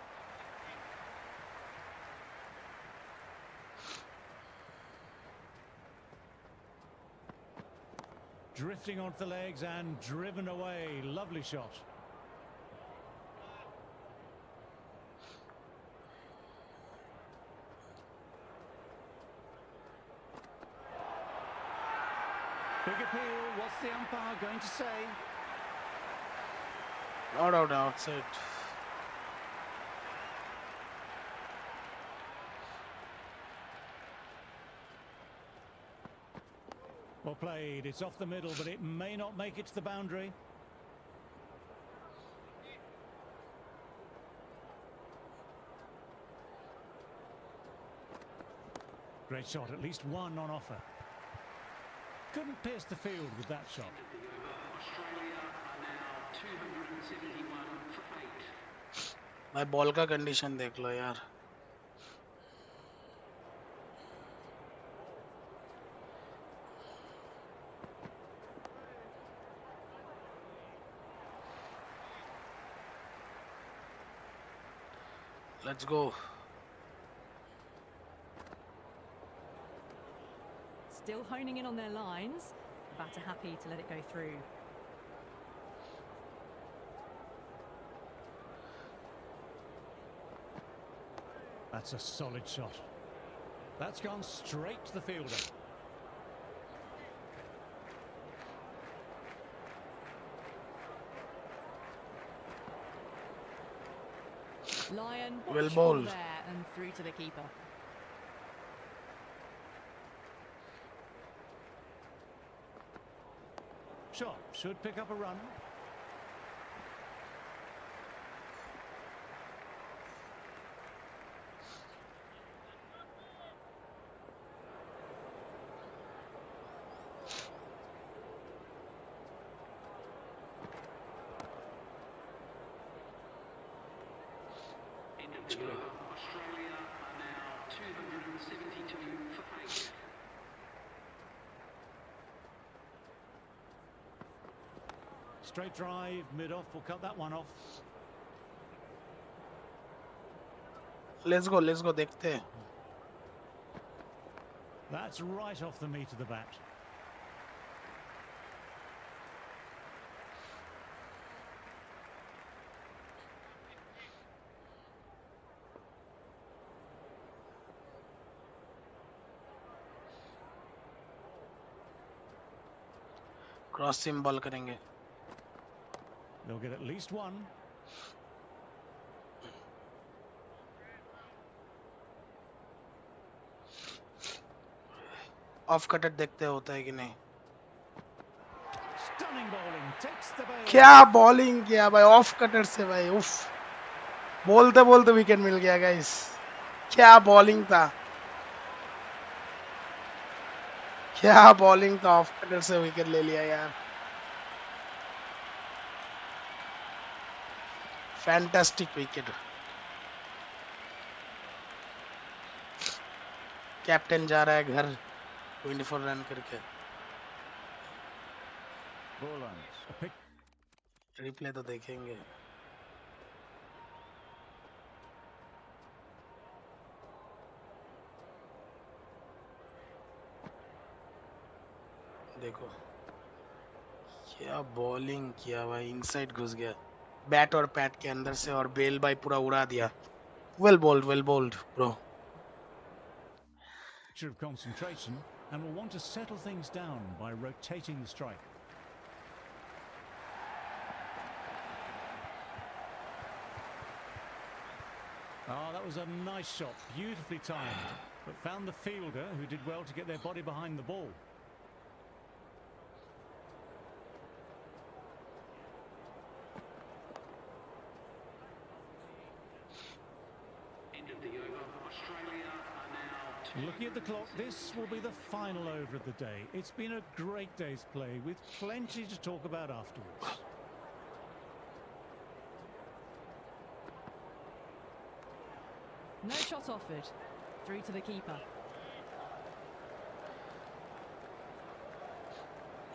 Drifting onto the legs and driven away. Lovely shot. Big appeal. What's the umpire going to say? Not out, outside. Well played. It's off the middle, but it may not make it to the boundary. Great shot. At least one on offer. Couldn't pierce the field with that shot. Australia are now 271 for 8. भाई ball का condition देख लो यार. Let's go. Still honing in on their lines. Batter happy to let it go through. That's a solid shot. That's gone straight to the fielder. Lyon, Well watchful bowled. there and through to the keeper. Shot should pick up a run. 172 for 8. Straight drive, mid-off, we'll cut that one off. Let's go देखते हैं. That's right off the meat of the bat. Cross SIM ball करेंगे. They'll get at least one. Off cutter देखते होता है कि नहीं. Stunning bowling, takes the bail. क्या bowling किया भाई ऑफ कटर से भाई. उफ, बोलते बोलते विकेट मिल गया गाइस. क्या बॉलिंग था, क्या बॉलिंग था. ऑफ कटर से विकेट ले लिया यार. Fantastic wicket. कैप्टन जा रहा है घर 24 रन करके. Ball lines. A pick. Replay तो देखेंगे. देखो क्या बॉलिंग किया भाई. इनसाइड घुस गया बैट और पैट के अंदर से और बेल भाई पूरा उड़ा दिया. Well bowled bro. Picture of concentration, and will want to settle things down by rotating the strike. Ah, that was a nice shot, beautifully timed, but found the fielder who did well to get their body behind the ball. End of the over. Australia are now Looking at the clock, this will be the final over of the day. It's been a great day's play with plenty to talk about afterwards. No shot offered. Through to the keeper.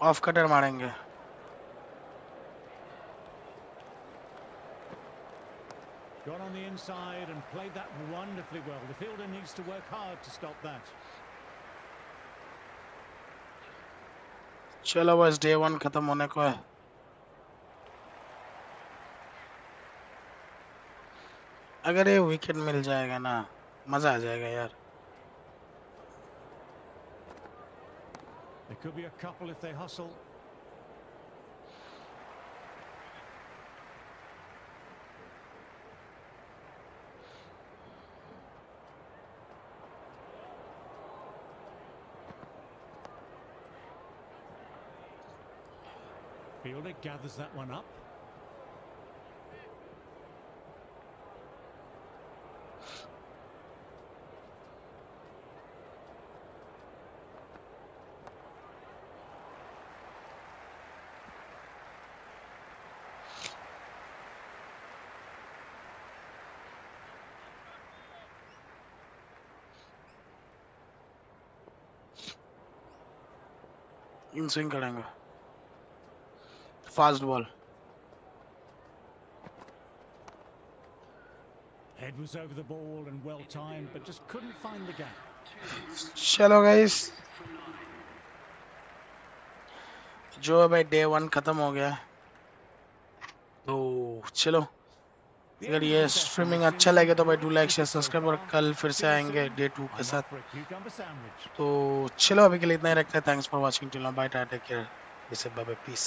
Off cutter मारेंगे. Got on the inside and played that wonderfully well. The fielder needs to work hard to stop that. चलो बस day 1 खत्म होने को है. अगर ये wicket मिल जाएगा ना मजा आ जाएगा यार. There could be a couple if they hustle. Fielder gathers that one up. In swing करेंगे. Fast ball. Head was over the ball and well timed, but just couldn't find the gap. चलो guys जो है भाई day 1 खत्म हो गया. तो चलो अगर ये स्ट्रीमिंग अच्छा लगे तो भाई डू लाइक शेयर सब्सक्राइब और कल फिर से आएंगे डे 2 के साथ. For a cucumber sandwich. तो चलो अभी के लिए इतना ही रखते हैं. Thanks for watching till now. Bye, take care. This is bye, piece.